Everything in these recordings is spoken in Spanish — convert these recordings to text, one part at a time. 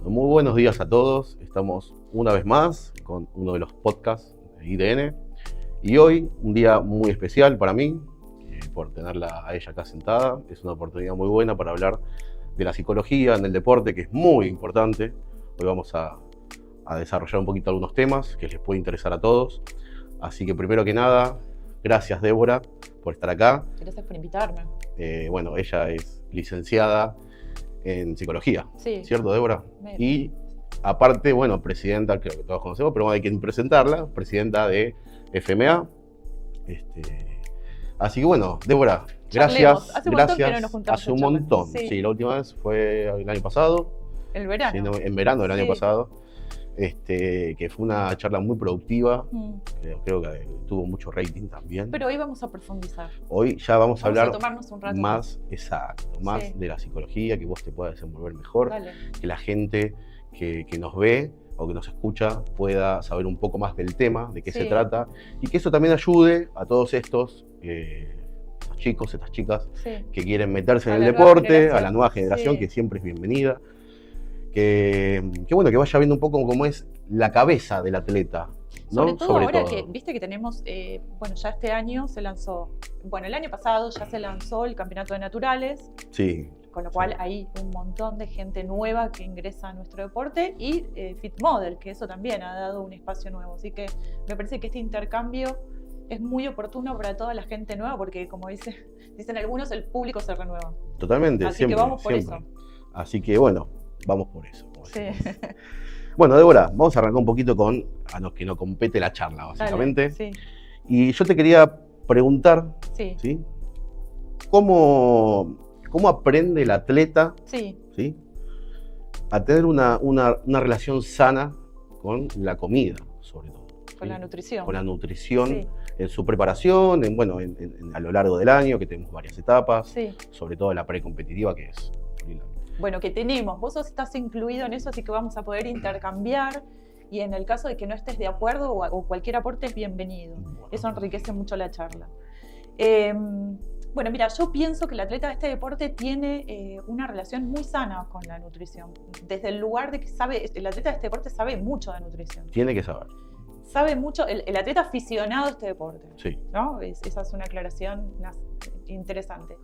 Muy buenos días a todos. Estamos una vez más con uno de los podcasts de IDN. Y hoy, un día muy especial para mí, por tenerla a ella acá sentada. Es una oportunidad muy buena para hablar de la psicología en el deporte, que es muy importante. Hoy vamos a desarrollar un poquito algunos temas que les puede interesar a todos. Así que primero que nada, gracias Débora por estar acá. Gracias por invitarme. Bueno, ella es licenciada en psicología, sí. ¿Cierto, Débora? Y aparte, bueno, presidenta, creo que todos conocemos, pero hay que presentarla, presidenta de FMA. Así que bueno, Débora, gracias. Hace un montón que no nos juntamos. Hace un montón, sí, la última vez fue el año pasado. El verano. Sí, en verano del año pasado. Que fue una charla muy productiva, creo que tuvo mucho rating también. Pero hoy vamos a profundizar. Hoy ya vamos a hablar un rato más de la psicología, que vos te puedas desenvolver mejor, que la gente que nos ve o que nos escucha pueda saber un poco más del tema, de qué se trata, y que eso también ayude a todos estos chicos, estas chicas que quieren meterse en el deporte, a la nueva generación, que siempre es bienvenida. Que bueno, que vaya viendo un poco cómo es la cabeza del atleta, ¿no? Sobre todo ahora que viste que tenemos, ya este año se lanzó, el año pasado ya se lanzó el campeonato de naturales. Sí. Con lo cual hay un montón de gente nueva que ingresa a nuestro deporte y Fit Model, que eso también ha dado un espacio nuevo. Así que me parece que este intercambio es muy oportuno para toda la gente nueva porque, como dicen algunos, el público se renueva. Totalmente, así siempre. Así que vamos por eso. Así que bueno, vamos por eso. Bueno, Débora, vamos a arrancar un poquito con a los que nos compete la charla, básicamente. Dale, y yo te quería preguntar, ¿sí? ¿Cómo aprende el atleta a tener una relación sana con la comida, sobre todo? Con la nutrición. Con la nutrición en su preparación, a lo largo del año, que tenemos varias etapas, sobre todo la precompetitiva, que es... Bueno, que tenemos, vos estás incluido en eso, así que vamos a poder intercambiar y en el caso de que no estés de acuerdo o cualquier aporte es bienvenido. Eso enriquece mucho la charla. Mira, yo pienso que el atleta de este deporte tiene una relación muy sana con la nutrición, desde el lugar de que el atleta de este deporte sabe mucho de nutrición. Tiene que saber. Sabe mucho, el atleta aficionado a este deporte, ¿no? Esa es una aclaración interesante.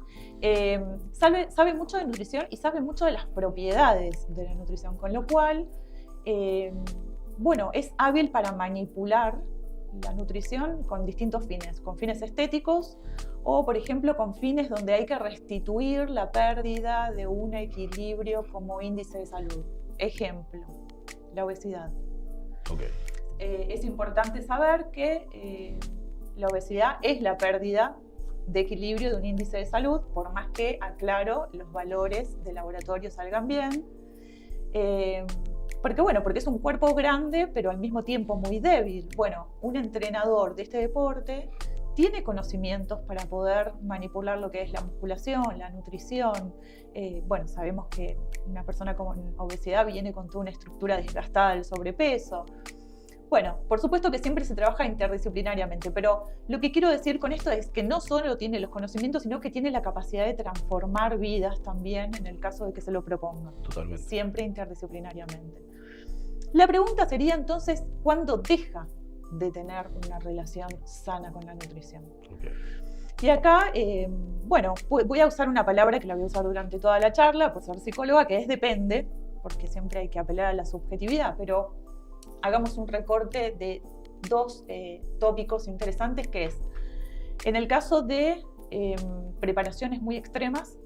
Sabe mucho de nutrición y sabe mucho de las propiedades de la nutrición, con lo cual, es hábil para manipular la nutrición con distintos fines, con fines estéticos o, por ejemplo, con fines donde hay que restituir la pérdida de un equilibrio como índice de salud. Ejemplo, la obesidad. Es importante saber que la obesidad es la pérdida de equilibrio de un índice de salud, por más que, aclaro, los valores de laboratorio salgan bien. Porque es un cuerpo grande, pero al mismo tiempo muy débil. Un entrenador de este deporte tiene conocimientos para poder manipular lo que es la musculación, la nutrición. Sabemos que una persona con obesidad viene con toda una estructura desgastada del sobrepeso. Por supuesto que siempre se trabaja interdisciplinariamente, pero lo que quiero decir con esto es que no solo tiene los conocimientos, sino que tiene la capacidad de transformar vidas también en el caso de que se lo proponga. Totalmente. Siempre interdisciplinariamente. La pregunta sería entonces, ¿cuándo deja de tener una relación sana con la nutrición? Y acá, voy a usar una palabra que la voy a usar durante toda la charla, por ser psicóloga, que es depende, porque siempre hay que apelar a la subjetividad, pero hagamos un recorte de dos tópicos interesantes, que es, en el caso de preparaciones muy extremas,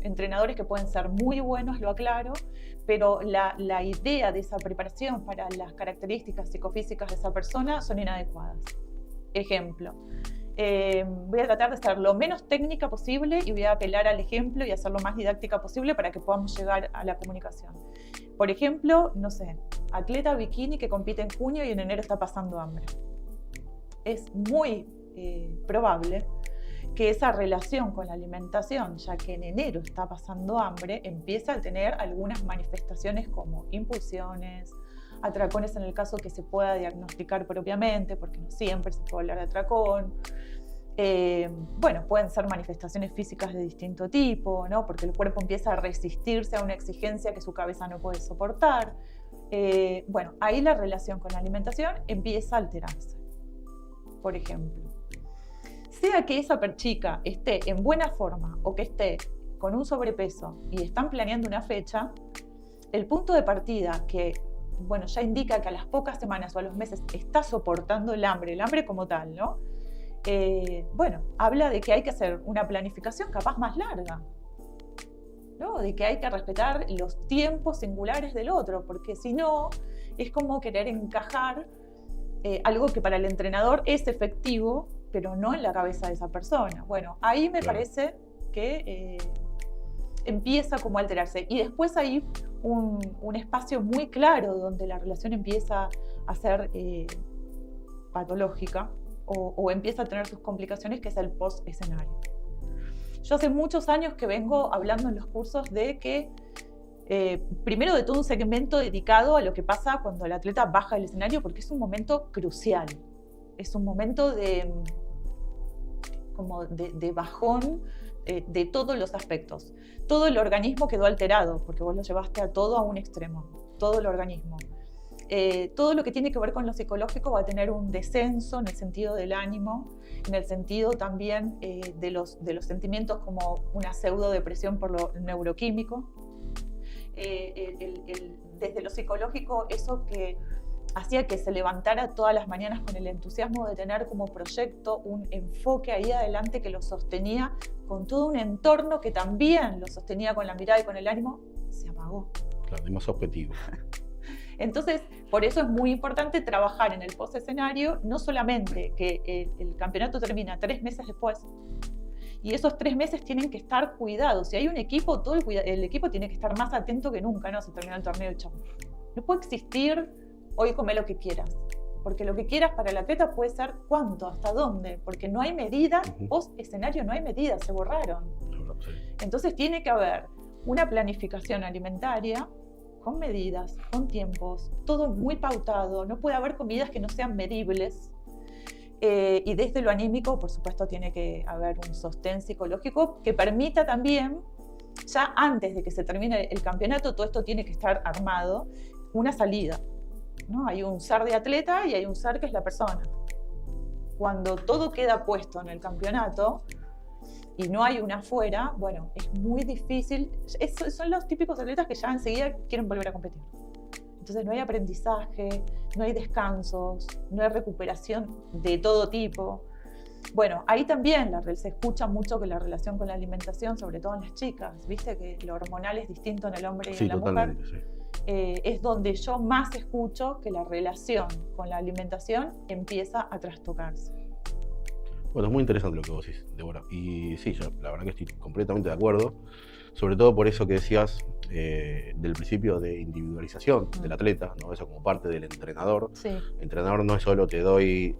entrenadores que pueden ser muy buenos, lo aclaro, pero la idea de esa preparación para las características psicofísicas de esa persona son inadecuadas. Ejemplo, voy a tratar de ser lo menos técnica posible y voy a apelar al ejemplo y hacer lo más didáctica posible para que podamos llegar a la comunicación. Por ejemplo, atleta bikini que compite en junio y en enero está pasando hambre. Es muy probable que esa relación con la alimentación, ya que en enero está pasando hambre, empiece a tener algunas manifestaciones como impulsiones, atracones en el caso que se pueda diagnosticar propiamente, porque no siempre se puede hablar de atracón, Bueno, pueden ser manifestaciones físicas de distinto tipo, ¿no? Porque el cuerpo empieza a resistirse a una exigencia que su cabeza no puede soportar. Bueno, ahí la relación con la alimentación empieza a alterarse. Por ejemplo, sea que esa chica esté en buena forma o que esté con un sobrepeso y están planeando una fecha, el punto de partida que, bueno, ya indica que a las pocas semanas o a los meses está soportando el hambre como tal, ¿no? Bueno, habla de que hay que hacer una planificación capaz más larga, ¿no? De que hay que respetar los tiempos singulares del otro, porque si no, es como querer encajar algo que para el entrenador es efectivo, pero no en la cabeza de esa persona. Bueno, ahí me parece que empieza como a alterarse. Y después hay un espacio muy claro donde la relación empieza a ser patológica o empieza a tener sus complicaciones, que es el post-escenario. Yo hace muchos años que vengo hablando en los cursos de que primero de todo un segmento dedicado a lo que pasa cuando el atleta baja del escenario, porque es un momento crucial, es un momento de bajón de todos los aspectos. Todo el organismo quedó alterado, porque vos lo llevaste a todo a un extremo, todo el organismo. Todo lo que tiene que ver con lo psicológico va a tener un descenso en el sentido del ánimo, en el sentido también de los sentimientos, como una pseudo depresión por lo neuroquímico. Desde lo psicológico, eso que hacía que se levantara todas las mañanas con el entusiasmo de tener como proyecto un enfoque ahí adelante que lo sostenía con todo un entorno que también lo sostenía con la mirada y con el ánimo, se apagó. Claro, es más objetivo. Entonces, por eso es muy importante trabajar en el post-escenario, no solamente que el campeonato termina 3 meses después, y esos 3 meses tienen que estar cuidados. Si hay un equipo, todo el equipo tiene que estar más atento que nunca, ¿no? Se termina el torneo y chau. No puede existir hoy come lo que quieras, porque lo que quieras para el atleta puede ser cuánto, hasta dónde, porque no hay medidas, post-escenario no hay medidas, se borraron. Entonces tiene que haber una planificación alimentaria con medidas, con tiempos, todo muy pautado, no puede haber comidas que no sean medibles. Y desde lo anímico, por supuesto, tiene que haber un sostén psicológico que permita también, ya antes de que se termine el campeonato, todo esto tiene que estar armado, una salida, ¿no? Hay un ser de atleta y hay un ser que es la persona. Cuando todo queda puesto en el campeonato y no hay una afuera, bueno, es muy difícil. Son los típicos atletas que ya enseguida quieren volver a competir. Entonces no hay aprendizaje, no hay descansos, no hay recuperación de todo tipo. Bueno, ahí también se escucha mucho que la relación con la alimentación, sobre todo en las chicas, viste que lo hormonal es distinto en el hombre y en la mujer. Sí. Es donde yo más escucho que la relación con la alimentación empieza a trastocarse. Bueno, es muy interesante lo que vos decís, Débora. Y sí, yo la verdad que estoy completamente de acuerdo, sobre todo por eso que decías del principio de individualización del atleta, ¿no? Eso como parte del entrenador. Sí. El entrenador no es solo te doy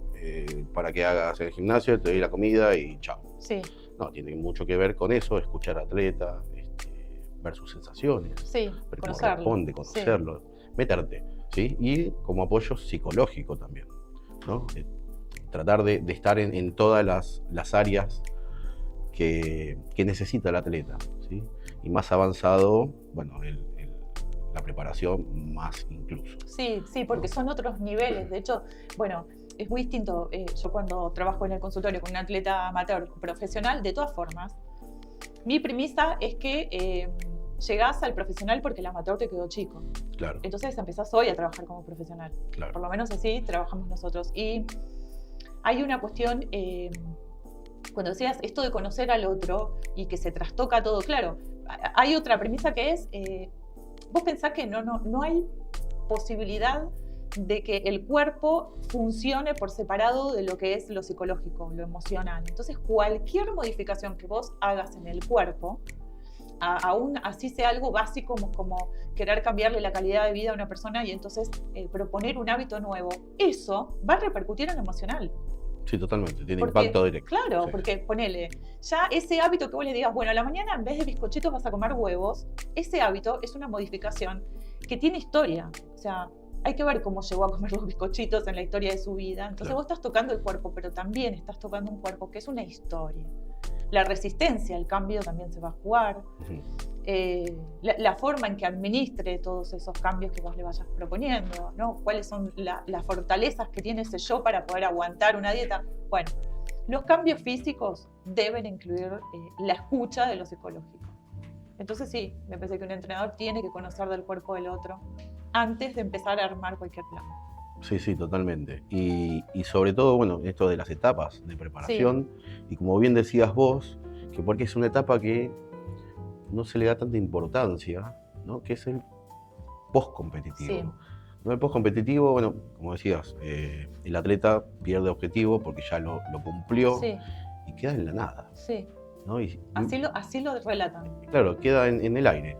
para que hagas el gimnasio, te doy la comida y chao. Sí. No, tiene mucho que ver con eso, escuchar al atleta, ver sus sensaciones, sí, ver cómo responde, conocerlo, sí. Meterte, ¿sí? Y como apoyo psicológico también, ¿no? Tratar de estar en todas las áreas que necesita el atleta, ¿sí? Y más avanzado, bueno, la preparación más incluso. Sí, sí, porque son otros niveles. De hecho, bueno, es muy distinto. Yo cuando trabajo en el consultorio con un atleta amateur profesional, de todas formas, mi premisa es que llegás al profesional porque el amateur te quedó chico. Claro. Entonces empezás hoy a trabajar como profesional. Claro. Por lo menos así trabajamos nosotros. Y hay una cuestión, cuando decías esto de conocer al otro y que se trastoca todo, claro, hay otra premisa que es, vos pensás que no hay posibilidad de que el cuerpo funcione por separado de lo que es lo psicológico, lo emocional. Entonces, cualquier modificación que vos hagas en el cuerpo, aún así sea algo básico como querer cambiarle la calidad de vida a una persona y entonces proponer un hábito nuevo, eso va a repercutir en lo emocional. Sí, totalmente, tiene impacto directo. Claro, sí. Porque ponele, ya ese hábito que vos le digas, bueno, a la mañana en vez de bizcochitos vas a comer huevos, ese hábito es una modificación que tiene historia. O sea, hay que ver cómo llegó a comer los bizcochitos en la historia de su vida. Entonces Claro. vos estás tocando el cuerpo, pero también estás tocando un cuerpo que es una historia. La resistencia al cambio también se va a jugar. La forma en que administre todos esos cambios que vos le vayas proponiendo, ¿no? ¿Cuáles son las fortalezas que tiene ese yo para poder aguantar una dieta? Bueno, los cambios físicos deben incluir la escucha de lo psicológico. Entonces sí, me parece que un entrenador tiene que conocer del cuerpo del otro antes de empezar a armar cualquier plan. Sí, sí, totalmente. Y sobre todo, bueno, esto de las etapas de preparación, y como bien decías vos, que porque es una etapa que no se le da tanta importancia, ¿no? Que es el post-competitivo. Sí. ¿No? El post-competitivo, bueno, como decías, el atleta pierde objetivo porque ya lo cumplió y queda en la nada. Sí. ¿No? Así lo relatan. Claro, queda en el aire.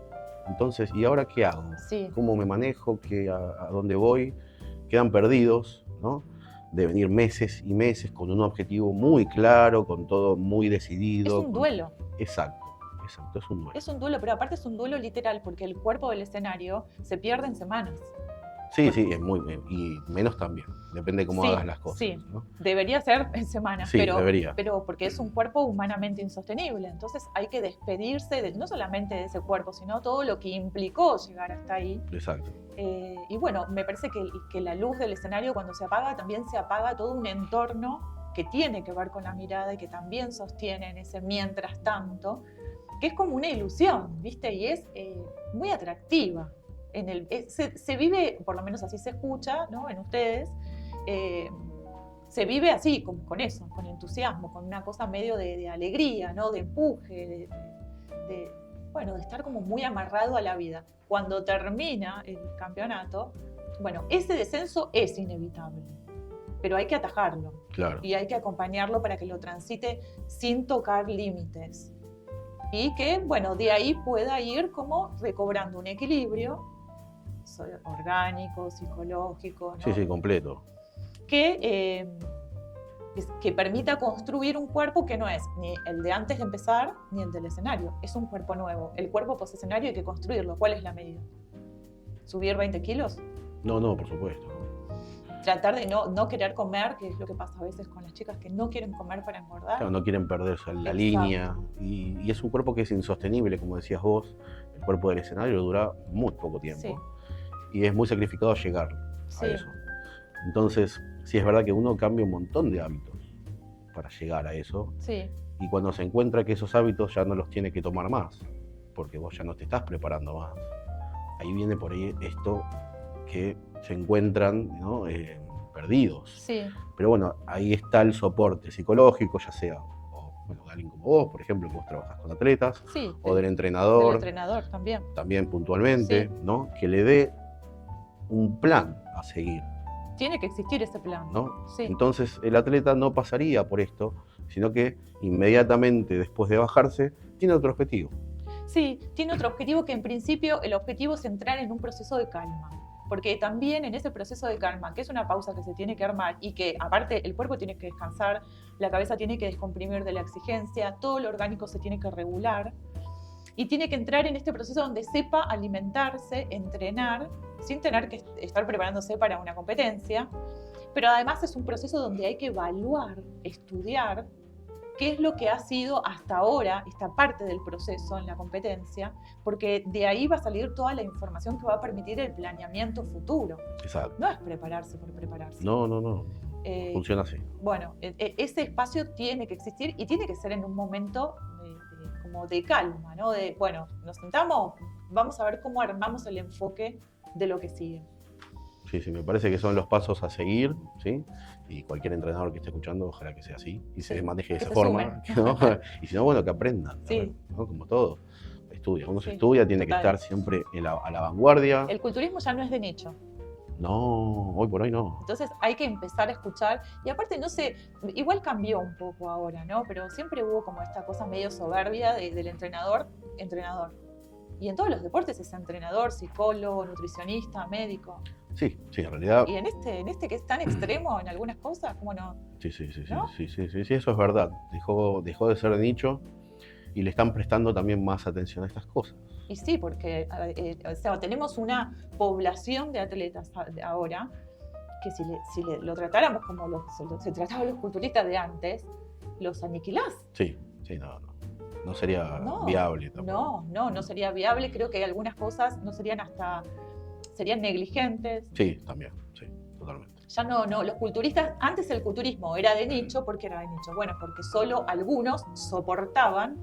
Entonces, ¿y ahora qué hago? Sí. ¿Cómo me manejo? ¿A dónde voy? Quedan perdidos, ¿no? De venir meses y meses con un objetivo muy claro, con todo muy decidido. Es un duelo. Exacto, es un duelo. Es un duelo, pero aparte es un duelo literal, porque el cuerpo del escenario se pierde en semanas. Sí, sí, es muy bien. Y menos también, depende de cómo hagas las cosas. Sí, ¿no? Debería ser en semanas, sí, debería. pero porque es un cuerpo humanamente insostenible. Entonces hay que despedirse no solamente de ese cuerpo, sino todo lo que implicó llegar hasta ahí. Exacto. Y bueno, me parece que la luz del escenario cuando se apaga, también se apaga todo un entorno que tiene que ver con la mirada y que también sostiene en ese mientras tanto, que es como una ilusión, ¿viste? Y es muy atractiva. Se vive, por lo menos así se escucha, ¿no? En ustedes, se vive así, con eso, con entusiasmo, con una cosa medio de alegría, ¿no? De empuje, de estar como muy amarrado a la vida. Cuando termina el campeonato, bueno, ese descenso es inevitable, pero hay que atajarlo. Claro. Y hay que acompañarlo para que lo transite sin tocar límites. Y que, bueno, de ahí pueda ir como recobrando un equilibrio orgánico, psicológico, ¿no? Sí, completo. Que permita construir un cuerpo que no es ni el de antes de empezar ni el del escenario. Es un cuerpo nuevo. El cuerpo post-escenario hay que construirlo. ¿Cuál es la medida? ¿Subir 20 kilos? No, por supuesto. Tratar de no querer comer, que es lo que pasa a veces con las chicas que no quieren comer para engordar. Claro, no quieren perderse la línea. Y es un cuerpo que es insostenible, como decías vos. El cuerpo del escenario dura muy poco tiempo. Sí. Y es muy sacrificado llegar a eso. Entonces, sí es verdad que uno cambia un montón de hábitos para llegar a eso. Sí. Y cuando se encuentra que esos hábitos ya no los tiene que tomar más, porque vos ya no te estás preparando más. Ahí viene por ahí esto que se encuentran, ¿no? Perdidos. Sí. Pero bueno, ahí está el soporte psicológico, ya sea de alguien como vos, por ejemplo, que vos trabajás con atletas, o del entrenador. Del entrenador también. También puntualmente, ¿no? Que le dé un plan a seguir. Tiene que existir ese plan. ¿No? Sí. Entonces el atleta no pasaría por esto, sino que inmediatamente después de bajarse, tiene otro objetivo. Sí, tiene otro objetivo que en principio el objetivo es entrar en un proceso de calma. Porque también en ese proceso de calma, que es una pausa que se tiene que armar y que aparte el cuerpo tiene que descansar, la cabeza tiene que descomprimir de la exigencia, todo lo orgánico se tiene que regular y tiene que entrar en este proceso donde sepa alimentarse, entrenar, sin tener que estar preparándose para una competencia, pero además es un proceso donde hay que evaluar, estudiar qué es lo que ha sido hasta ahora esta parte del proceso en la competencia, porque de ahí va a salir toda la información que va a permitir el planeamiento futuro. Exacto. No es prepararse por prepararse. No. Funciona así. Bueno, ese espacio tiene que existir y tiene que ser en un momento como de calma, ¿no? De, bueno, nos sentamos, vamos a ver cómo armamos el enfoque de lo que sigue. Sí, me parece que son los pasos a seguir, ¿sí? Y cualquier entrenador que esté escuchando, ojalá que sea así y se maneje de esa forma, ¿no? Y si no, bueno, que aprendan, sí. ¿no? Como todo. Uno se estudia, tiene que estar siempre a la vanguardia. El culturismo ya no es de nicho. No, hoy por hoy no. Entonces hay que empezar a escuchar, y aparte no sé, igual cambió un poco ahora, ¿no? Pero siempre hubo como esta cosa medio soberbia del entrenador. Y en todos los deportes es entrenador, psicólogo, nutricionista, médico. Sí, en realidad. Y en este que es tan extremo en algunas cosas, ¿cómo no? Sí, ¿no? sí, eso es verdad. Dejó de ser de nicho y le están prestando también más atención a estas cosas. Y sí, porque o sea, tenemos una población de atletas ahora que si lo tratáramos como se trataban los culturistas de antes, los aniquilás. Sí, no sería viable tampoco. No sería viable. Creo que algunas cosas no serían serían negligentes. Sí, también, sí, totalmente. Ya no, los culturistas, antes el culturismo era de nicho. ¿Por qué era de nicho? Bueno, porque solo algunos soportaban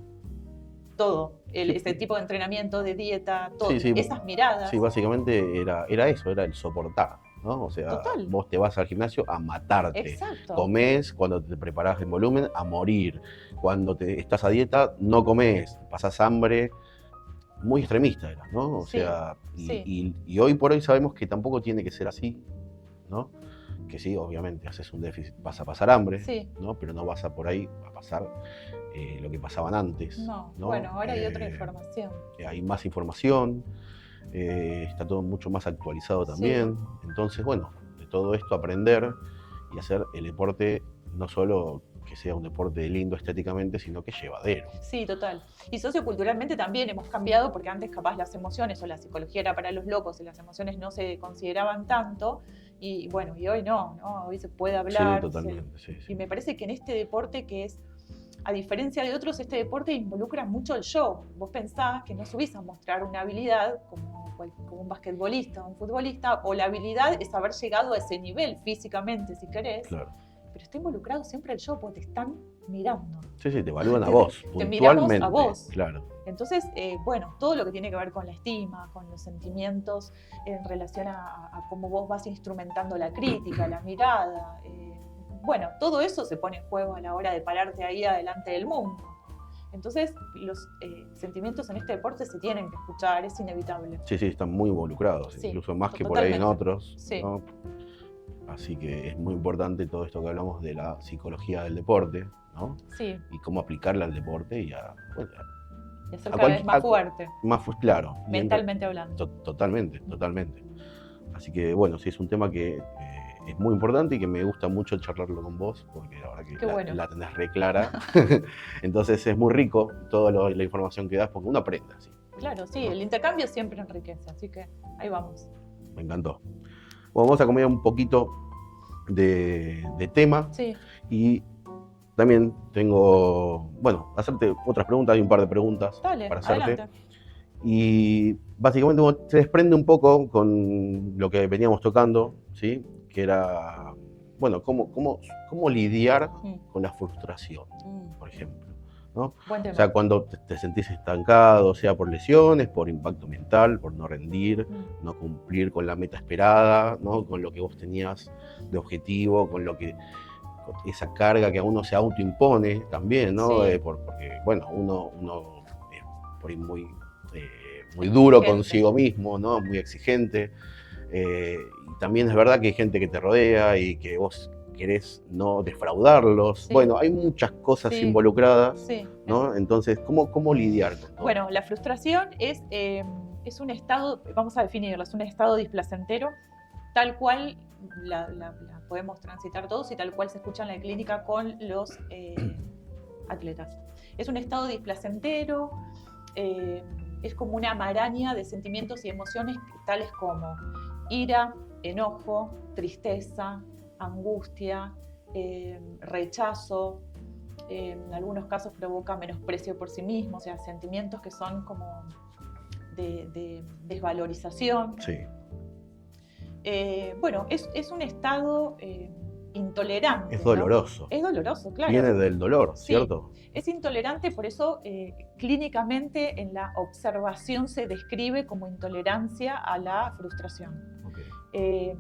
todo, ese tipo de entrenamiento, de dieta, todo, esas miradas. Sí, básicamente era eso, era el soportar, ¿no? O sea, Total. Vos te vas al gimnasio a matarte. Exacto. Comés cuando te preparás en volumen a morir. Cuando estás a dieta, no comés, pasás hambre. Muy extremista era, ¿no? O sea, y hoy por hoy sabemos que tampoco tiene que ser así, ¿no? Que sí, obviamente, haces un déficit, vas a pasar hambre, ¿no? Pero no vas a por ahí a pasar lo que pasaban antes. No. Bueno, ahora hay otra información. Hay más información, está todo mucho más actualizado también. Entonces, bueno, de todo esto aprender y hacer el deporte no solo que sea un deporte lindo estéticamente, sino que llevadero. Sí, total. Y socioculturalmente también hemos cambiado, porque antes capaz las emociones o la psicología era para los locos y las emociones no se consideraban tanto. Y bueno, y hoy no, hoy se puede hablar. Sí, totalmente, sí. Y me parece que en este deporte que es, a diferencia de otros, este deporte involucra mucho el show. Vos pensás que no subís a mostrar una habilidad como un basquetbolista o un futbolista, o la habilidad es haber llegado a ese nivel físicamente, si querés. Claro. Pero está involucrado siempre el show, porque te están mirando. Sí, te evalúan a vos, te miramos a vos. Claro. Entonces, bueno, todo lo que tiene que ver con la estima, con los sentimientos en relación a cómo vos vas instrumentando la crítica, la mirada, bueno, todo eso se pone en juego a la hora de pararte ahí adelante del mundo. Entonces, los sentimientos en este deporte se tienen que escuchar, es inevitable. Sí, están muy involucrados, incluso más que por ahí en otros. Sí. ¿No? Así que es muy importante todo esto que hablamos de la psicología del deporte, ¿no? Sí. Y cómo aplicarla al deporte y ser cada vez más fuerte. Claro. Mentalmente hablando. Totalmente. Así que bueno, sí, es un tema que es muy importante y que me gusta mucho charlarlo con vos, porque la verdad que la tenés re clara. Entonces es muy rico toda la información que das, porque uno aprende así. Claro, sí, el intercambio siempre enriquece, así que ahí vamos. Me encantó. Bueno, vamos a cambiar un poquito de tema. Sí. Y también tengo, hacerte otras preguntas, hay un par de preguntas para hacerte. Adelante. Y básicamente se desprende un poco con lo que veníamos tocando, ¿sí? Que era, cómo lidiar con la frustración, por ejemplo, ¿no? O sea, cuando te sentís estancado, sea por lesiones, por impacto mental, por no rendir, no cumplir con la meta esperada, ¿no? Con lo que vos tenías de objetivo, con esa carga que a uno se autoimpone también, ¿no? Sí. Porque uno es por ahí muy duro consigo mismo, ¿no? Muy exigente. Y también es verdad que hay gente que te rodea y que vos querés no defraudarlos. Sí. Bueno, hay muchas cosas involucradas, sí. ¿no? Entonces, ¿cómo lidiar con todo? Bueno, la frustración es un estado, vamos a definirlo, es un estado displacentero, tal cual la podemos transitar todos y tal cual se escucha en la clínica con los atletas. Es un estado displacentero, es como una maraña de sentimientos y emociones tales como ira, enojo, tristeza, angustia, rechazo, en algunos casos provoca menosprecio por sí mismo, o sea, sentimientos que son como de desvalorización. Sí. Es un estado intolerante. Es doloroso. ¿No? Es doloroso, claro. Viene del dolor, ¿cierto? Es intolerante, por eso clínicamente en la observación se describe como intolerancia a la frustración. Okay.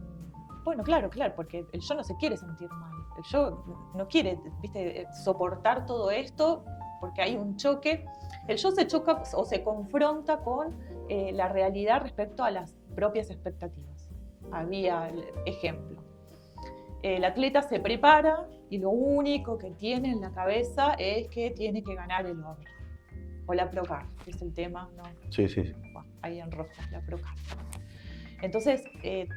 Claro, porque el yo no se quiere sentir mal. El yo no quiere, soportar todo esto porque hay un choque. El yo se choca o se confronta con la realidad respecto a las propias expectativas. Había ejemplo. El atleta se prepara y lo único que tiene en la cabeza es que tiene que ganar el oro. O la Procard, que es el tema, ¿no? Sí. Bueno, ahí en rojo, la Procard. Entonces,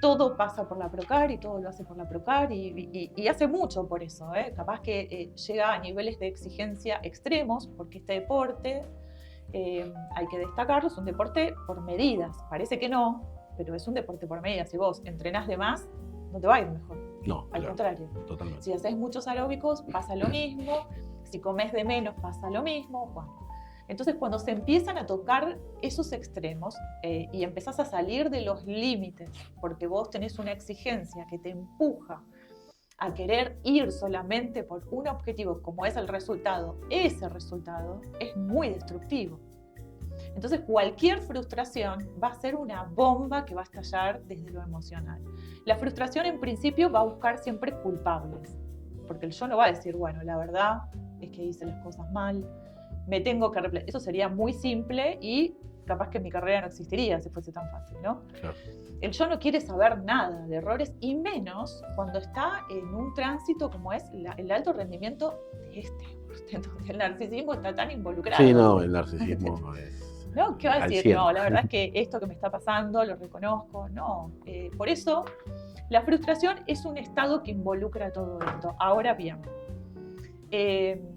todo pasa por la Procar y todo lo hace por la Procar y hace mucho por eso. Capaz que llega a niveles de exigencia extremos, porque este deporte, hay que destacarlo, es un deporte por medidas. Parece que no, pero es un deporte por medidas. Si vos entrenás de más, no te va a ir mejor. No, al contrario. Totalmente. Si haces muchos aeróbicos, pasa lo mismo. Si comes de menos, pasa lo mismo. Bueno. Entonces, cuando se empiezan a tocar esos extremos y empezás a salir de los límites, porque vos tenés una exigencia que te empuja a querer ir solamente por un objetivo, como es el resultado, ese resultado es muy destructivo. Entonces, cualquier frustración va a ser una bomba que va a estallar desde lo emocional. La frustración, en principio, va a buscar siempre culpables, porque el yo no va a decir, bueno, la verdad es que hice las cosas mal, me tengo que replantear. Eso sería muy simple y capaz que mi carrera no existiría si fuese tan fácil, ¿no? Claro. El yo no quiere saber nada de errores y menos cuando está en un tránsito como es el alto rendimiento de donde el narcisismo está tan involucrado. Sí, no, el narcisismo es... ¿No? ¿Qué va a decir? No, la verdad es que esto que me está pasando lo reconozco. No, por eso la frustración es un estado que involucra todo esto. Ahora bien,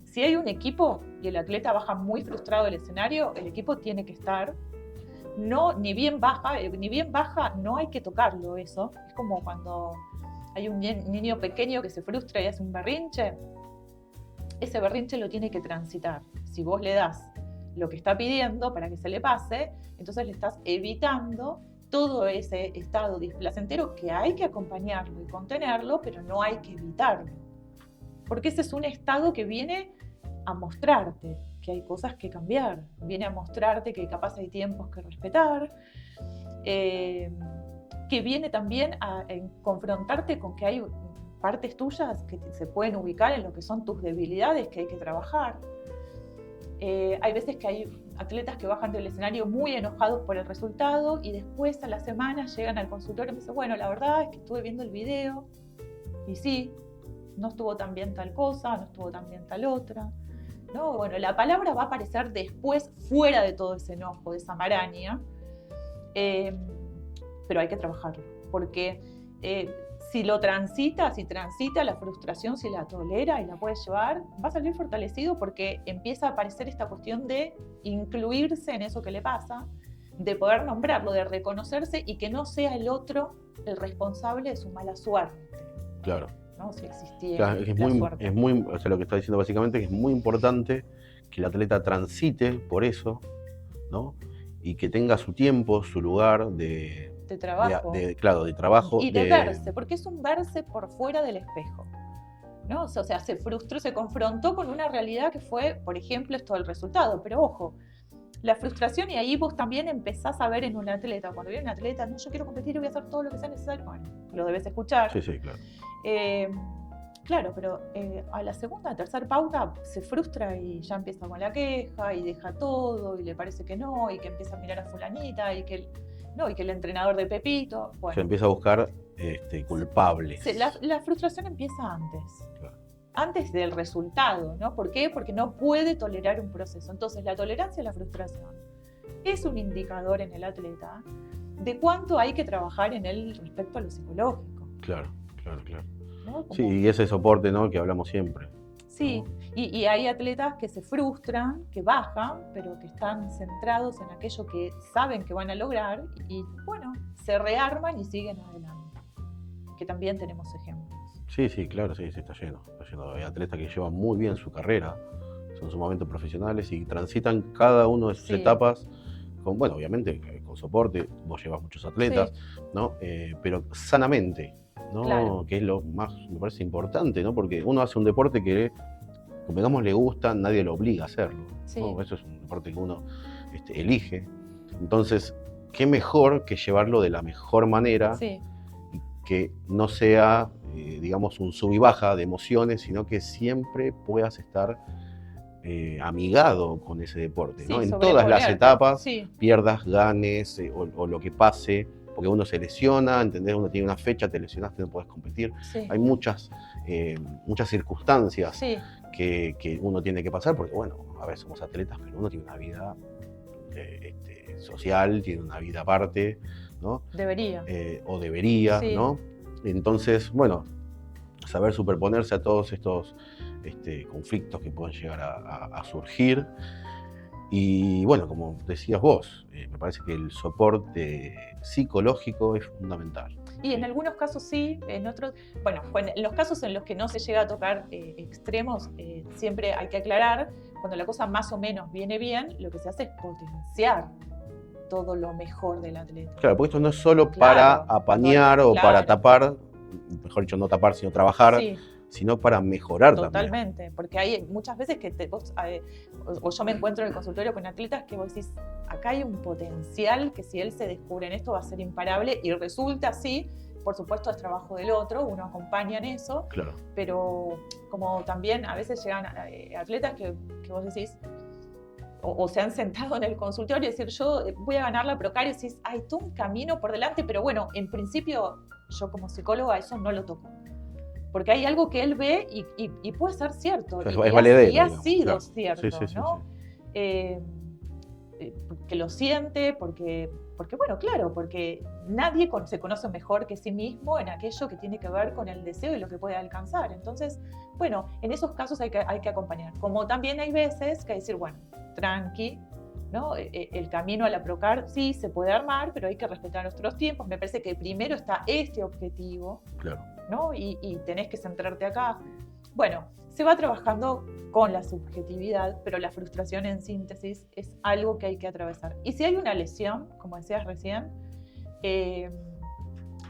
si hay un equipo y el atleta baja muy frustrado del escenario, el equipo tiene que estar, no, ni bien baja, no hay que tocarlo eso. Es como cuando hay un niño pequeño que se frustra y hace un berrinche. Ese berrinche lo tiene que transitar. Si vos le das lo que está pidiendo para que se le pase, entonces le estás evitando todo ese estado displacentero que hay que acompañarlo y contenerlo, pero no hay que evitarlo. Porque ese es un estado que viene a mostrarte que hay cosas que cambiar, viene a mostrarte que capaz hay tiempos que respetar, que viene también a confrontarte con que hay partes tuyas que se pueden ubicar en lo que son tus debilidades que hay que trabajar. Hay veces que hay atletas que bajan del escenario muy enojados por el resultado y después a la semana llegan al consultorio y me dicen, bueno, la verdad es que estuve viendo el video y sí, no estuvo tan bien tal cosa, no estuvo tan bien tal otra. ¿No? Bueno, la palabra va a aparecer después, fuera de todo ese enojo, de esa maraña, pero hay que trabajarlo, porque si transita la frustración, si la tolera y la puede llevar, va a salir fortalecido porque empieza a aparecer esta cuestión de incluirse en eso que le pasa, de poder nombrarlo, de reconocerse y que no sea el otro el responsable de su mala suerte. Claro. ¿No? Si existía claro, o sea, lo que está diciendo básicamente es que es muy importante que el atleta transite por eso, ¿no? Y que tenga su tiempo, su lugar de trabajo. De trabajo. Y de verse, porque es un verse por fuera del espejo, ¿no? O sea, se frustró, se confrontó con una realidad que fue, por ejemplo, esto del resultado. Pero ojo, la frustración, y ahí vos también empezás a ver en un atleta, cuando viene un atleta, no, yo quiero competir y voy a hacer todo lo que sea necesario, bueno, lo debes escuchar. Sí, sí, claro. Claro, pero a la segunda, tercera pauta se frustra y ya empieza con la queja y deja todo y le parece que no y que empieza a mirar a fulanita y que el entrenador de Pepito. Bueno, se empieza a buscar culpables. La frustración empieza antes. Claro. Antes del resultado, ¿no? ¿Por qué? Porque no puede tolerar un proceso. Entonces, la tolerancia a la frustración es un indicador en el atleta de cuánto hay que trabajar en él respecto a lo psicológico. Claro. ¿No? Sí, y ese soporte, ¿no? Que hablamos siempre. Sí, ¿no? Y hay atletas que se frustran, que bajan, pero que están centrados en aquello que saben que van a lograr y, bueno, se rearman y siguen adelante. Que también tenemos ejemplos. Sí, claro, sí, está lleno. Hay atletas que llevan muy bien su carrera, son sumamente profesionales y transitan cada una de sus etapas con, bueno, obviamente con soporte. Vos llevas muchos atletas, ¿no? Pero sanamente, ¿no? Claro. Que es lo más, me parece importante, ¿no? Porque uno hace un deporte que, digamos, le gusta, nadie lo obliga a hacerlo, ¿no? Eso es un deporte que uno elige. Entonces, qué mejor que llevarlo de la mejor manera, que no sea, digamos, un sub y baja de emociones, sino que siempre puedas estar amigado con ese deporte, ¿no? En todas las etapas, pierdas, ganes o lo que pase, porque uno se lesiona, ¿entendés? Uno tiene una fecha, te lesionaste, no podés competir. Hay muchas circunstancias que uno tiene que pasar, porque bueno, a ver, somos atletas, pero uno tiene una vida social, tiene una vida aparte, ¿no? Debería. O debería, sí. ¿No? Entonces, bueno, saber superponerse a todos estos conflictos que pueden llegar a surgir. Y bueno, como decías vos, me parece que el soporte psicológico es fundamental. Y en algunos casos sí, en otros, bueno, en los casos en los que no se llega a tocar extremos, siempre hay que aclarar, cuando la cosa más o menos viene bien, lo que se hace es potenciar todo lo mejor del atleta. Claro, porque esto no es solo para apañar o para tapar, mejor dicho, no tapar, sino trabajar, sí, sino para mejorar totalmente, también. Porque hay muchas veces que o yo me encuentro en el consultorio con atletas que vos decís, acá hay un potencial que si él se descubre en esto va a ser imparable, y resulta así. Por supuesto es trabajo del otro, uno acompaña en eso, claro. Pero como también a veces llegan atletas que vos decís, o se han sentado en el consultorio y decir, yo voy a ganar la Procar, y decís, hay todo un camino por delante, pero bueno, en principio yo como psicóloga eso no lo toco. Porque hay algo que él ve y puede ser cierto. O sea, es valedero. Y ha sido claro. Cierto, sí, ¿no? Sí. Que lo siente, porque bueno, claro, porque nadie se conoce mejor que sí mismo en aquello que tiene que ver con el deseo y lo que puede alcanzar. Entonces, bueno, en esos casos hay que acompañar. Como también hay veces que hay que decir, bueno, tranqui, ¿no? El camino a la Procar sí se puede armar, pero hay que respetar nuestros tiempos. Me parece que primero está este objetivo, claro. ¿no? Y tenés que centrarte acá. Bueno, se va trabajando con la subjetividad, pero la frustración en síntesis es algo que hay que atravesar. Y si hay una lesión, como decías recién,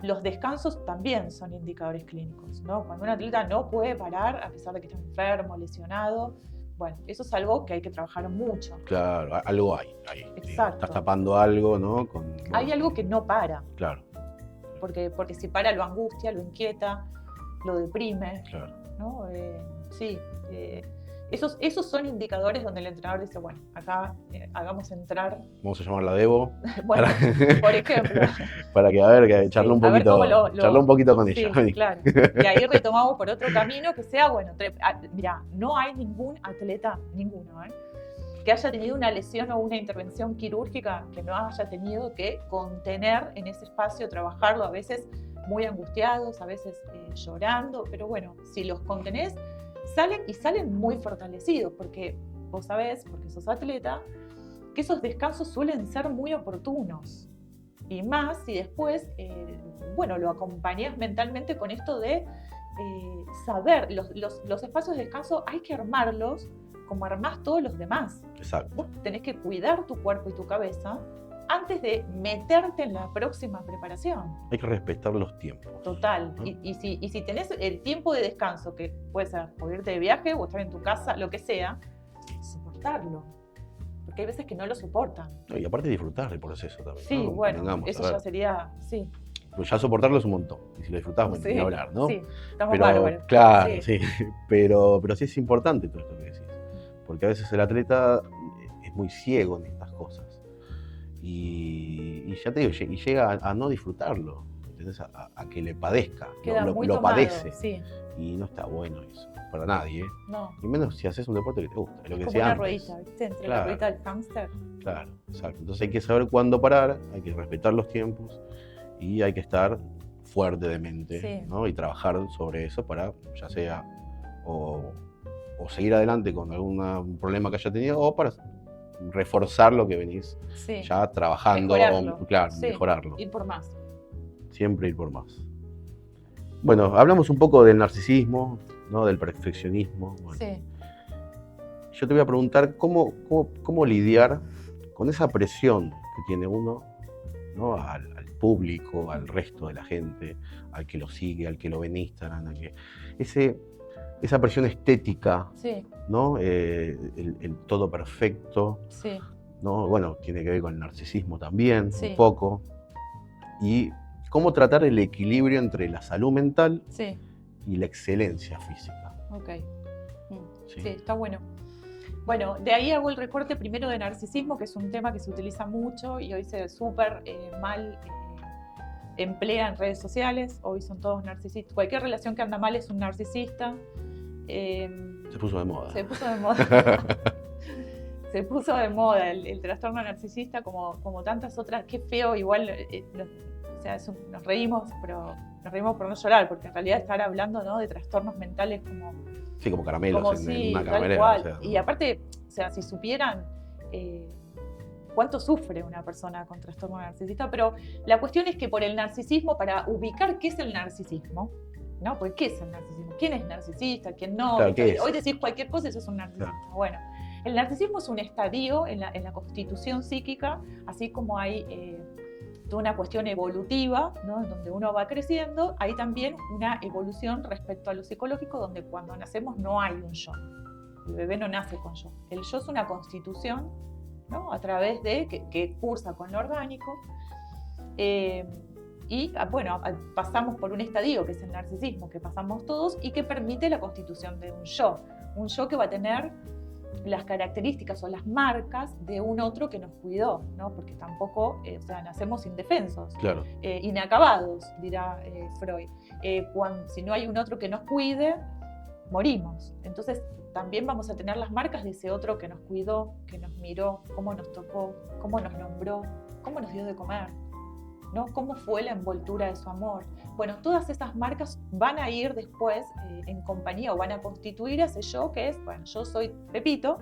los descansos también son indicadores clínicos, ¿no? Cuando un atleta no puede parar, a pesar de que está enfermo, lesionado, bueno, eso es algo que hay que trabajar mucho. Claro, algo hay ahí. Exacto. Estás tapando algo, ¿no? Hay algo que no para. Claro. Porque si para lo angustia, lo inquieta, lo deprime. Claro. ¿No? Sí. Esos son indicadores donde el entrenador dice, bueno, acá hagamos entrar. Vamos a llamarla Debo. Bueno, por ejemplo. Para que charle un poquito, charle un poquito con ella. Sí, claro. Y ahí retomamos por otro camino que sea, bueno, mira, no hay ningún atleta, ninguno, que haya tenido una lesión o una intervención quirúrgica que no haya tenido que contener en ese espacio, trabajarlo, a veces muy angustiados, a veces llorando, pero bueno, si los contenés, salen muy fortalecidos, porque vos sabés, porque sos atleta, que esos descansos suelen ser muy oportunos. Y más si después, bueno, lo acompañás mentalmente con esto de saber, los espacios de descanso hay que armarlos como armás todos los demás. Exacto. Vos tenés que cuidar tu cuerpo y tu cabeza antes de meterte en la próxima preparación. Hay que respetar los tiempos. Total. ¿No? Y si tenés el tiempo de descanso, que puede ser o irte de viaje o estar en tu casa, lo que sea, soportarlo. Porque hay veces que no lo soportan. No, y aparte disfrutar del proceso también. Sí, ¿no? bueno, eso ya sería, sí. Pues ya soportarlo es un montón. Y si lo disfrutás, bueno, ni hablar, ¿no? Sí, estamos bárbaros. Claro, sí. Pero sí es importante todo esto que decís. Porque a veces el atleta es muy ciego en estas cosas. Y ya te digo, y llega a no disfrutarlo, ¿entendés? A que le padezca, lo padece. Sí. Y no está bueno eso, para nadie. No. Y menos si haces un deporte que te gusta, es lo que como decía una antes. ruedita, ¿viste? Entre la ruedita del hámster. Claro, exacto. Entonces hay que saber cuándo parar, hay que respetar los tiempos y hay que estar fuerte de mente, ¿no? Y trabajar sobre eso para, ya sea, o seguir adelante con algún problema que haya tenido, o para reforzar lo que venís ya trabajando, mejorarlo. Ir por más. Siempre ir por más. Bueno, hablamos un poco del narcisismo, ¿no? Del perfeccionismo. Bueno. Sí. Yo te voy a preguntar cómo lidiar con esa presión que tiene uno, ¿no? Al público, al resto de la gente, al que lo sigue, al que lo ve en Instagram, esa presión estética, ¿no? El todo perfecto, ¿no? Bueno, tiene que ver con el narcisismo también, un poco. Y cómo tratar el equilibrio entre la salud mental y la excelencia física. Ok. Sí, está bueno. Bueno, de ahí hago el recorte primero de narcisismo, que es un tema que se utiliza mucho y hoy se súper mal emplea en redes sociales. Hoy son todos narcisistas. Cualquier relación que anda mal es un narcisista. Se puso de moda. Se puso de moda. se puso de moda el trastorno narcisista como tantas otras. Qué feo, igual, o sea, nos reímos, pero nos reímos por no llorar, porque en realidad estar hablando, ¿no?, de trastornos mentales como... Sí, como caramelos en una caramelera. O sea, y aparte, o sea, si supieran cuánto sufre una persona con trastorno narcisista, pero la cuestión es que por el narcisismo, para ubicar qué es el narcisismo, ¿no? Porque ¿qué es el narcisismo? ¿Quién es narcisista? ¿Quién no? Claro, ¿qué es? Hoy decís cualquier cosa y eso es un narcisista. Claro. Bueno, el narcisismo es un estadio en la constitución psíquica, así como hay toda una cuestión evolutiva, ¿no?, en donde uno va creciendo, hay también una evolución respecto a lo psicológico, donde cuando nacemos no hay un yo. El bebé no nace con yo. El yo es una constitución, ¿no?, a través de que cursa con lo orgánico. Y bueno, pasamos por un estadio que es el narcisismo, que pasamos todos y que permite la constitución de un yo que va a tener las características o las marcas de un otro que nos cuidó, ¿no? Porque tampoco, o sea, nacemos indefensos, claro, inacabados, dirá Freud. Si no hay un otro que nos cuide, morimos. Entonces también vamos a tener las marcas de ese otro que nos cuidó, que nos miró, cómo nos tocó, cómo nos nombró, cómo nos dio de comer, ¿no?, cómo fue la envoltura de su amor. Bueno, todas esas marcas van a ir después en compañía o van a constituir ese yo que es, bueno, yo soy Pepito.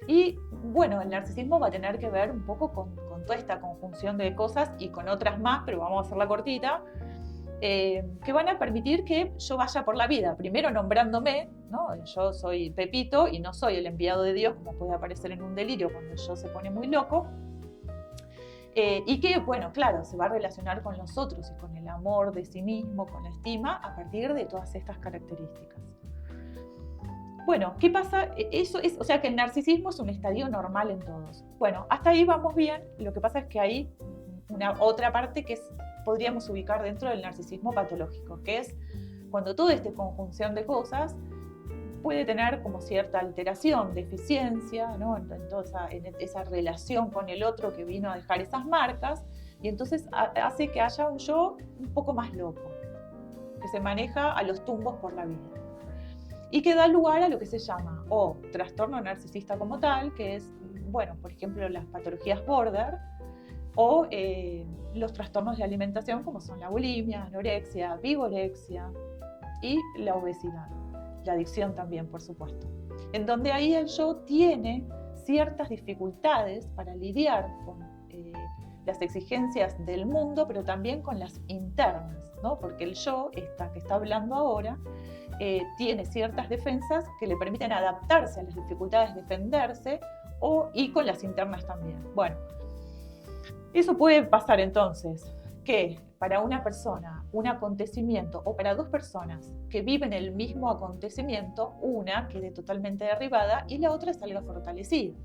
Y bueno, el narcisismo va a tener que ver un poco con toda esta conjunción de cosas y con otras más, pero vamos a hacerla cortita, que van a permitir que yo vaya por la vida, primero nombrándome, ¿no? Yo soy Pepito y no soy el enviado de Dios, como puede aparecer en un delirio cuando el yo se pone muy loco. Y que, bueno, claro, se va a relacionar con los otros y con el amor de sí mismo, con la estima, a partir de todas estas características. Bueno, ¿qué pasa? Eso es, o sea, que el narcisismo es un estadio normal en todos. Bueno, hasta ahí vamos bien. Lo que pasa es que hay una otra parte que podríamos ubicar dentro del narcisismo patológico, que es cuando toda esta conjunción de cosas puede tener como cierta alteración, deficiencia, ¿no?, en esa relación con el otro que vino a dejar esas marcas, y entonces hace que haya un yo un poco más loco, que se maneja a los tumbos por la vida, y que da lugar a lo que se llama o trastorno narcisista como tal, que es, bueno, por ejemplo, las patologías border, o los trastornos de alimentación como son la bulimia, anorexia, vigorexia y la obesidad. La adicción también, por supuesto, en donde ahí el yo tiene ciertas dificultades para lidiar con las exigencias del mundo, pero también con las internas, ¿no? Porque el yo, que está hablando ahora, tiene ciertas defensas que le permiten adaptarse a las dificultades de defenderse y con las internas también. Bueno, eso puede pasar entonces que para una persona, un acontecimiento, o para dos personas que viven el mismo acontecimiento, una quede totalmente derribada y la otra salga fortalecida.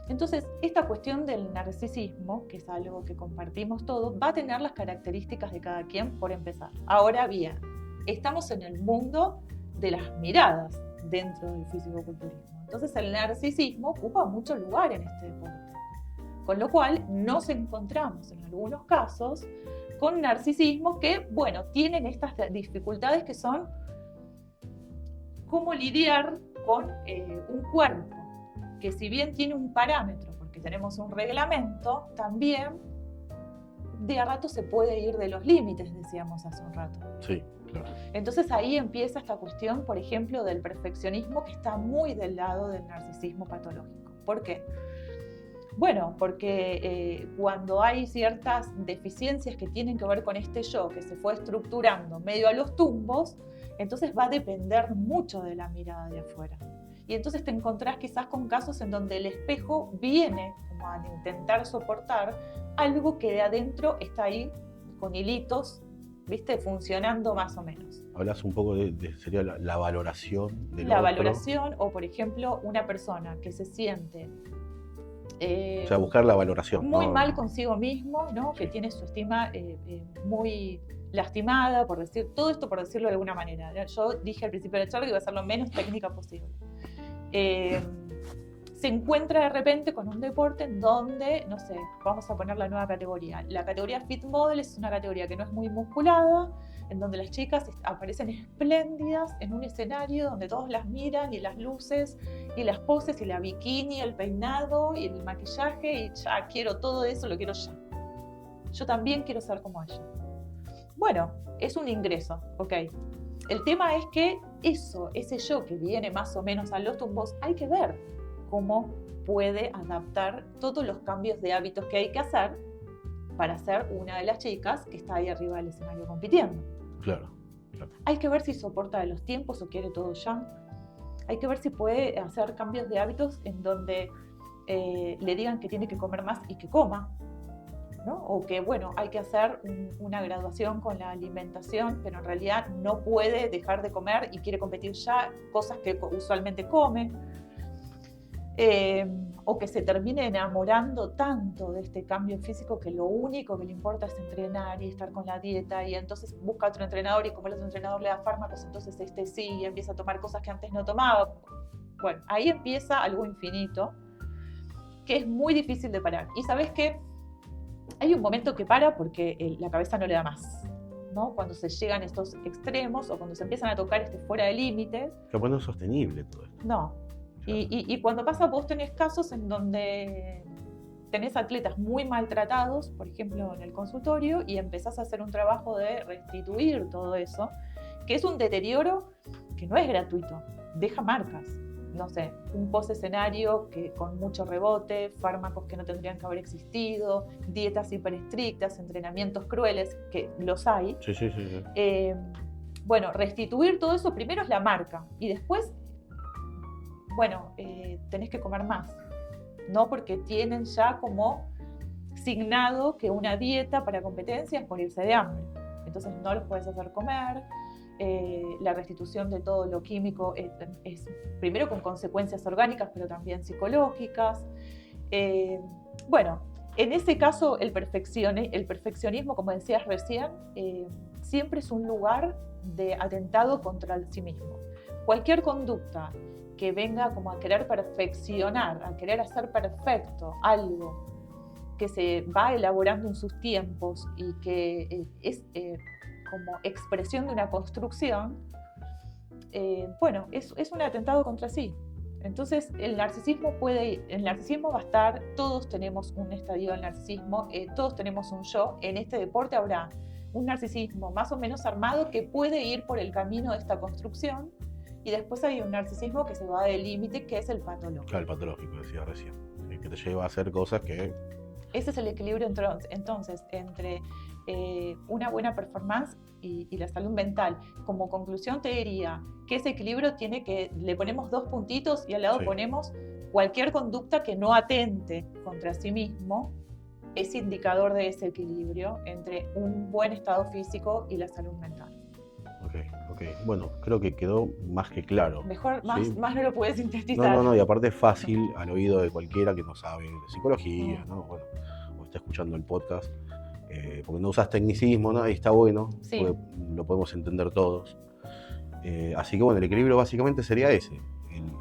Entonces, esta cuestión del narcisismo, que es algo que compartimos todos, va a tener las características de cada quien por empezar. Ahora bien, estamos en el mundo de las miradas dentro del fisicoculturismo. Entonces, el narcisismo ocupa mucho lugar en este deporte. Con lo cual, nos encontramos en algunos casos con narcisismos que, bueno, tienen estas dificultades que son cómo lidiar con un cuerpo que, si bien tiene un parámetro, porque tenemos un reglamento, también de a rato se puede ir de los límites, decíamos hace un rato. Sí, claro. Entonces ahí empieza esta cuestión, por ejemplo, del perfeccionismo, que está muy del lado del narcisismo patológico. ¿Por qué? Bueno, porque cuando hay ciertas deficiencias que tienen que ver con este yo, que se fue estructurando medio a los tumbos, entonces va a depender mucho de la mirada de afuera. Y entonces te encontrás quizás con casos en donde el espejo viene como a intentar soportar algo que de adentro está ahí con hilitos, ¿viste?, funcionando más o menos. Hablas un poco sería la valoración del La otro. valoración, o por ejemplo, una persona que se siente o sea, buscar la valoración. Muy ¿no? mal consigo mismo, ¿no? Sí. Que tiene su estima muy lastimada, todo esto por decirlo de alguna manera. Yo dije al principio de la charla que iba a ser lo menos técnica posible. Se encuentra de repente con un deporte en donde, no sé, vamos a poner la nueva categoría. La categoría Fit Model es una categoría que no es muy musculada, en donde las chicas aparecen espléndidas en un escenario donde todos las miran y las luces y las poses y la bikini, el peinado y el maquillaje y ya quiero todo eso, lo quiero ya. Yo también quiero ser como ella. Bueno, es un ingreso, ok. El tema es que ese yo que viene más o menos a los tumbos, hay que ver cómo puede adaptar todos los cambios de hábitos que hay que hacer para ser una de las chicas que está ahí arriba del escenario compitiendo. Claro. Hay que ver si soporta de los tiempos o quiere todo ya. Hay que ver si puede hacer cambios de hábitos en donde le digan que tiene que comer más y que coma, ¿no? O que, bueno, hay que hacer una graduación con la alimentación, pero en realidad no puede dejar de comer y quiere competir ya, cosas que usualmente come. O que se termine enamorando tanto de este cambio físico que lo único que le importa es entrenar y estar con la dieta, y entonces busca otro entrenador y como el otro entrenador le da fármacos, entonces sí, y empieza a tomar cosas que antes no tomaba. Bueno, ahí empieza algo infinito que es muy difícil de parar. Y ¿sabes qué? Hay un momento que para porque la cabeza no le da más, ¿no? Cuando se llegan estos extremos o cuando se empiezan a tocar fuera de límites. Que no es sostenible todo esto. No. Y cuando pasa, vos tenés casos en donde tenés atletas muy maltratados, por ejemplo, en el consultorio, y empezás a hacer un trabajo de restituir todo eso, que es un deterioro que no es gratuito, deja marcas. No sé, un post-escenario con mucho rebote, fármacos que no tendrían que haber existido, dietas hiperestrictas, entrenamientos crueles, que los hay. Sí. Bueno, restituir todo eso primero es la marca, y después bueno, tenés que comer más, ¿no? Porque tienen ya como signado que una dieta para competencia es morirse de hambre. Entonces no los puedes hacer comer. La restitución de todo lo químico es primero con consecuencias orgánicas, pero también psicológicas. Bueno, en ese caso el perfeccionismo, como decías recién, siempre es un lugar de atentado contra sí mismo. Cualquier conducta que venga como a querer perfeccionar, a querer hacer perfecto algo que se va elaborando en sus tiempos y que es como expresión de una construcción, bueno, es un atentado contra sí. Entonces el narcisismo va a estar, todos tenemos un estadio del narcisismo, todos tenemos un yo. En este deporte habrá un narcisismo más o menos armado que puede ir por el camino de esta construcción. Y después hay un narcisismo que se va del límite, que es el patológico. Claro, el patológico, decía recién. Que te lleva a hacer cosas que... Ese es el equilibrio entonces entre una buena performance y la salud mental. Como conclusión te diría que ese equilibrio le ponemos 2 puntitos y al lado ponemos cualquier conducta que no atente contra sí mismo, es indicador de ese equilibrio entre un buen estado físico y la salud mental. Ok. Bueno, creo que quedó más que claro. Mejor, ¿sí? más no lo puedes sintetizar. No, y aparte es fácil al oído de cualquiera que no sabe de psicología, ¿no? Bueno, o está escuchando el podcast, porque no usas tecnicismo, ¿no? Y está bueno, sí. Porque lo podemos entender todos. Así que bueno, el equilibrio básicamente sería ese.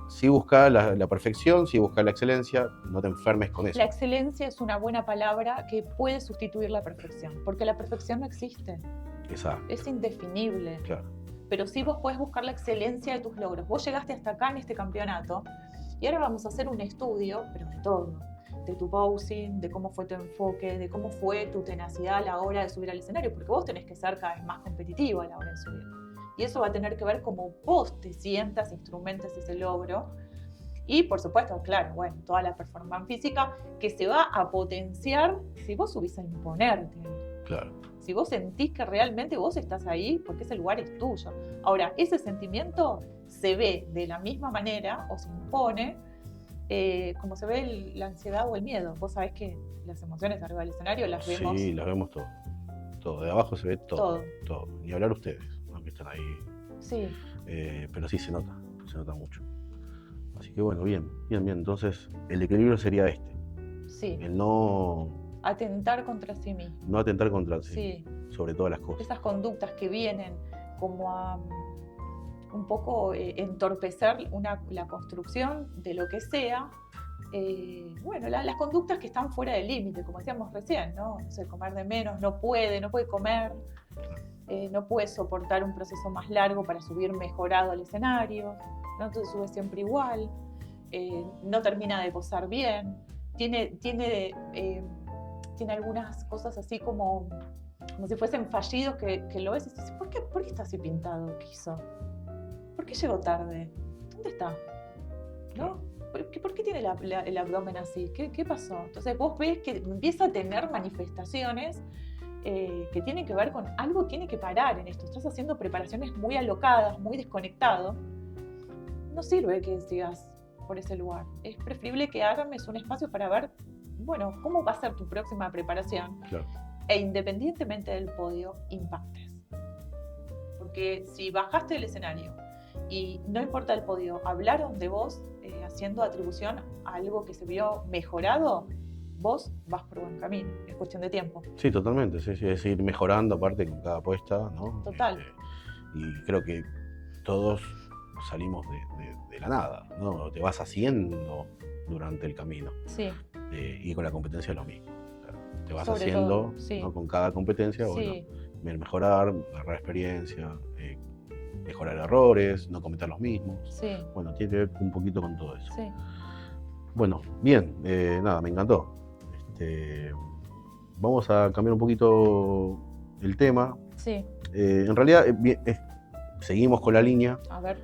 Sí busca la perfección, sí busca la excelencia, no te enfermes con eso. La excelencia es una buena palabra que puede sustituir la perfección, porque la perfección no existe. Exacto. Es indefinible. Claro. Pero sí vos podés buscar la excelencia de tus logros. Vos llegaste hasta acá en este campeonato y ahora vamos a hacer un estudio, pero de todo. De tu posing, de cómo fue tu enfoque, de cómo fue tu tenacidad a la hora de subir al escenario, porque vos tenés que ser cada vez más competitivo a la hora de subir. Y eso va a tener que ver cómo vos te sientas, instrumentes ese logro. Y por supuesto, claro, bueno, toda la performance física que se va a potenciar si vos subís a imponerte. Claro. Si vos sentís que realmente vos estás ahí, porque ese lugar es tuyo. Ahora, ese sentimiento se ve de la misma manera o se impone como se ve la ansiedad o el miedo. Vos sabés que las emociones arriba del escenario las vemos. Sí, las vemos todo. Todo. De abajo se ve todo. Ni hablar ustedes, ¿no? Que están ahí. Sí. Pero sí se nota mucho. Así que bueno, bien. Entonces, el equilibrio sería este. Sí. El no... atentar contra sí mismo. No atentar contra sí. Sí. Sobre todas las cosas. Esas conductas que vienen como a un poco entorpecer la construcción de lo que sea. Bueno, las conductas que están fuera del límite, como decíamos recién, ¿no? No sé, comer de menos, no puede comer. no puede soportar un proceso más largo para subir mejorado al escenario, ¿no? Entonces sube siempre igual, no termina de posar bien, tiene algunas cosas así como si fuesen fallidos que lo ves y dices, ¿por qué está así pintado? ¿Qué hizo? ¿Por qué llegó tarde? ¿Dónde está? ¿No? ¿Por qué tiene el abdomen así? ¿Qué pasó? Entonces vos ves que empieza a tener manifestaciones que tienen que ver con algo, tiene que parar en esto. Estás haciendo preparaciones muy alocadas, muy desconectado. No sirve que sigas por ese lugar. Es preferible que armes un espacio para ver, bueno, cómo va a ser tu próxima preparación. Claro. E independientemente del podio, impactes. Porque si bajaste del escenario y no importa el podio, hablaron de vos haciendo atribución a algo que se vio mejorado, vos vas por buen camino, es cuestión de tiempo. Sí, totalmente, sí, es ir mejorando aparte con cada apuesta, ¿no? Total. Y creo que todos salimos de la nada, ¿no? Te vas haciendo durante el camino. Sí. Y con la competencia es lo mismo. Te vas Sobre haciendo, todo, sí. ¿no? Con cada competencia, Sí. bueno, mejorar, agarrar experiencia, mejorar errores, no cometer los mismos. Sí. Bueno, tiene que ver un poquito con todo eso. Sí. Bueno, bien, nada, me encantó. Vamos a cambiar un poquito el tema. Sí. En realidad, seguimos con la línea, A ver.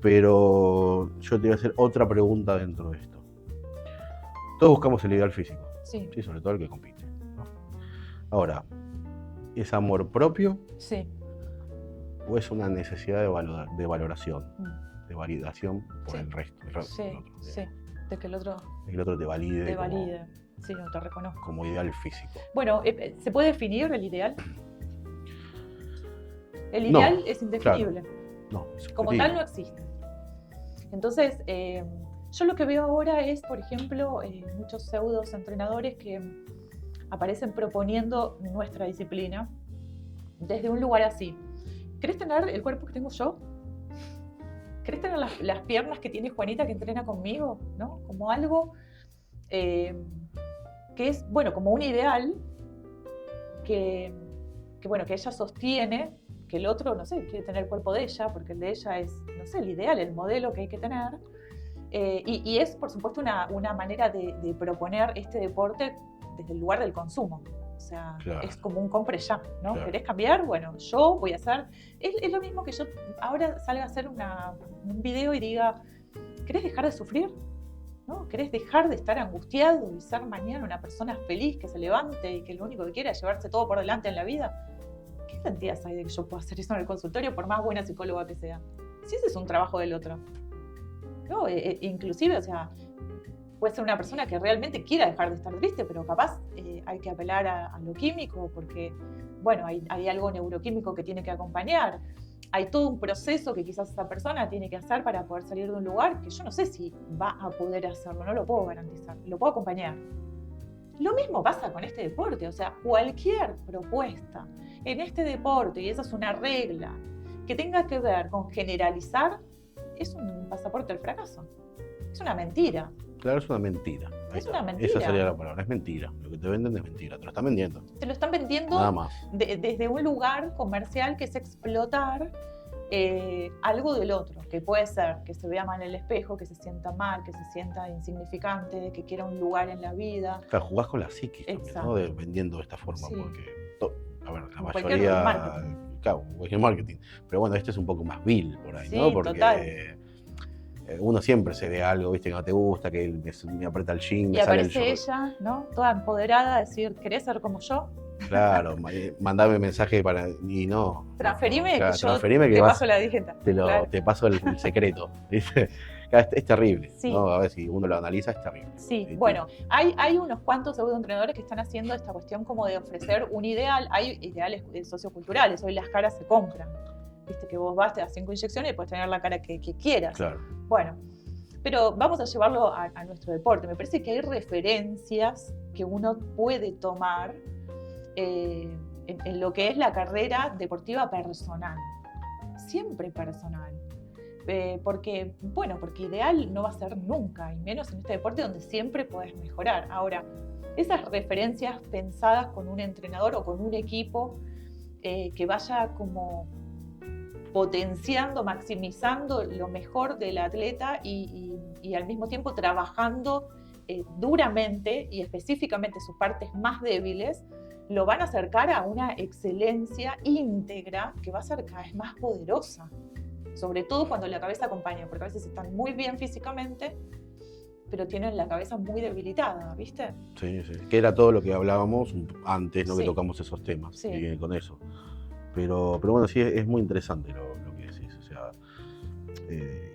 pero yo te voy a hacer otra pregunta dentro de esto. Todos buscamos el ideal físico, Sí. ¿sí? Sobre todo el que compite, ¿no? Ahora, ¿es amor propio Sí. o es una necesidad de valoración, de validación por Sí. el resto? Sí. del otro, Sí. De que el otro de que el otro te valide, te valide. Sí, no te reconozco. como ideal físico. Bueno, ¿se puede definir el ideal? El ideal es indefinible. No, es Como subjetivo. tal no existe. Entonces, yo lo que veo ahora es, por ejemplo, muchos pseudos entrenadores que aparecen proponiendo nuestra disciplina desde un lugar así. ¿Querés tener el cuerpo que tengo yo? ¿Querés tener las piernas que tiene Juanita que entrena conmigo? ¿No? Como algo que es, bueno, como un ideal que ella sostiene, que el otro, no sé, quiere tener el cuerpo de ella, porque el de ella es, no sé, el ideal, el modelo que hay que tener. Y es, por supuesto, una manera de proponer este deporte desde el lugar del consumo. O sea, claro. Es como un compre ya, ¿no? Claro. ¿Querés cambiar? Bueno, yo voy a hacer... Es lo mismo que yo ahora salga a hacer un video y diga, ¿querés dejar de sufrir? ¿No? ¿Querés dejar de estar angustiado y ser mañana una persona feliz que se levante y que lo único que quiera es llevarse todo por delante en la vida? ¿Qué garantías hay de que yo pueda hacer eso en el consultorio por más buena psicóloga que sea? Si ese es un trabajo del otro. ¿No? Inclusive, o sea, puede ser una persona que realmente quiera dejar de estar triste, pero capaz hay que apelar a lo químico porque, bueno, hay algo neuroquímico que tiene que acompañar. Hay todo un proceso que quizás esa persona tiene que hacer para poder salir de un lugar que yo no sé si va a poder hacerlo, no lo puedo garantizar, lo puedo acompañar. Lo mismo pasa con este deporte, o sea, cualquier propuesta en este deporte, y esa es una regla, que tenga que ver con generalizar, es un pasaporte al fracaso. Es una mentira. Claro, es una mentira. Ahí Es está. una mentira. Esa sería la palabra, es mentira. Lo que te venden es mentira, te lo están vendiendo. Te lo están vendiendo Nada más. desde un lugar comercial que es explotar algo del otro, que puede ser que se vea mal en el espejo, que se sienta mal, que se sienta insignificante, que quiera un lugar en la vida. Claro, jugás con la psiquis también, ¿no? Vendiendo de esta forma, Sí. porque, a ver, la Como mayoría, cualquier marketing. claro, cualquier marketing, pero bueno, este es un poco más vil por ahí, Sí, ¿no? Porque total. Uno siempre se ve algo, viste, que no te gusta, que me aprieta el jean, Y me sale el aparece short. ella, ¿no? Toda empoderada, a decir, ¿querés ser como yo? Claro, mandame mensaje para, y no. Transferime, Claro, que yo transferime que te vas- paso la dieta. Claro. te paso el secreto, ¿viste? Claro, es terrible, Sí. ¿no? A ver si uno lo analiza, es terrible. Sí, Sí, bueno, hay unos cuantos pseudoentrenadores que están haciendo esta cuestión como de ofrecer un ideal. Hay ideales socioculturales, hoy las caras se compran. Viste que vos vas, te das 5 inyecciones y puedes tener la cara que quieras. Claro. Bueno, pero vamos a llevarlo a nuestro deporte. Me parece que hay referencias que uno puede tomar en lo que es la carrera deportiva personal. Siempre personal. Porque ideal no va a ser nunca, y menos en este deporte donde siempre podés mejorar. Ahora, esas referencias pensadas con un entrenador o con un equipo que vaya como potenciando, maximizando lo mejor del atleta y al mismo tiempo trabajando duramente y específicamente sus partes más débiles, lo van a acercar a una excelencia íntegra que va a ser cada vez más poderosa, sobre todo cuando la cabeza acompaña, porque a veces están muy bien físicamente, pero tienen la cabeza muy debilitada, ¿viste? Sí, sí, que era todo lo que hablábamos antes, ¿no? Sí. Que tocamos esos temas, sí. Y con eso. Pero bueno, sí, es muy interesante lo que decís, o sea,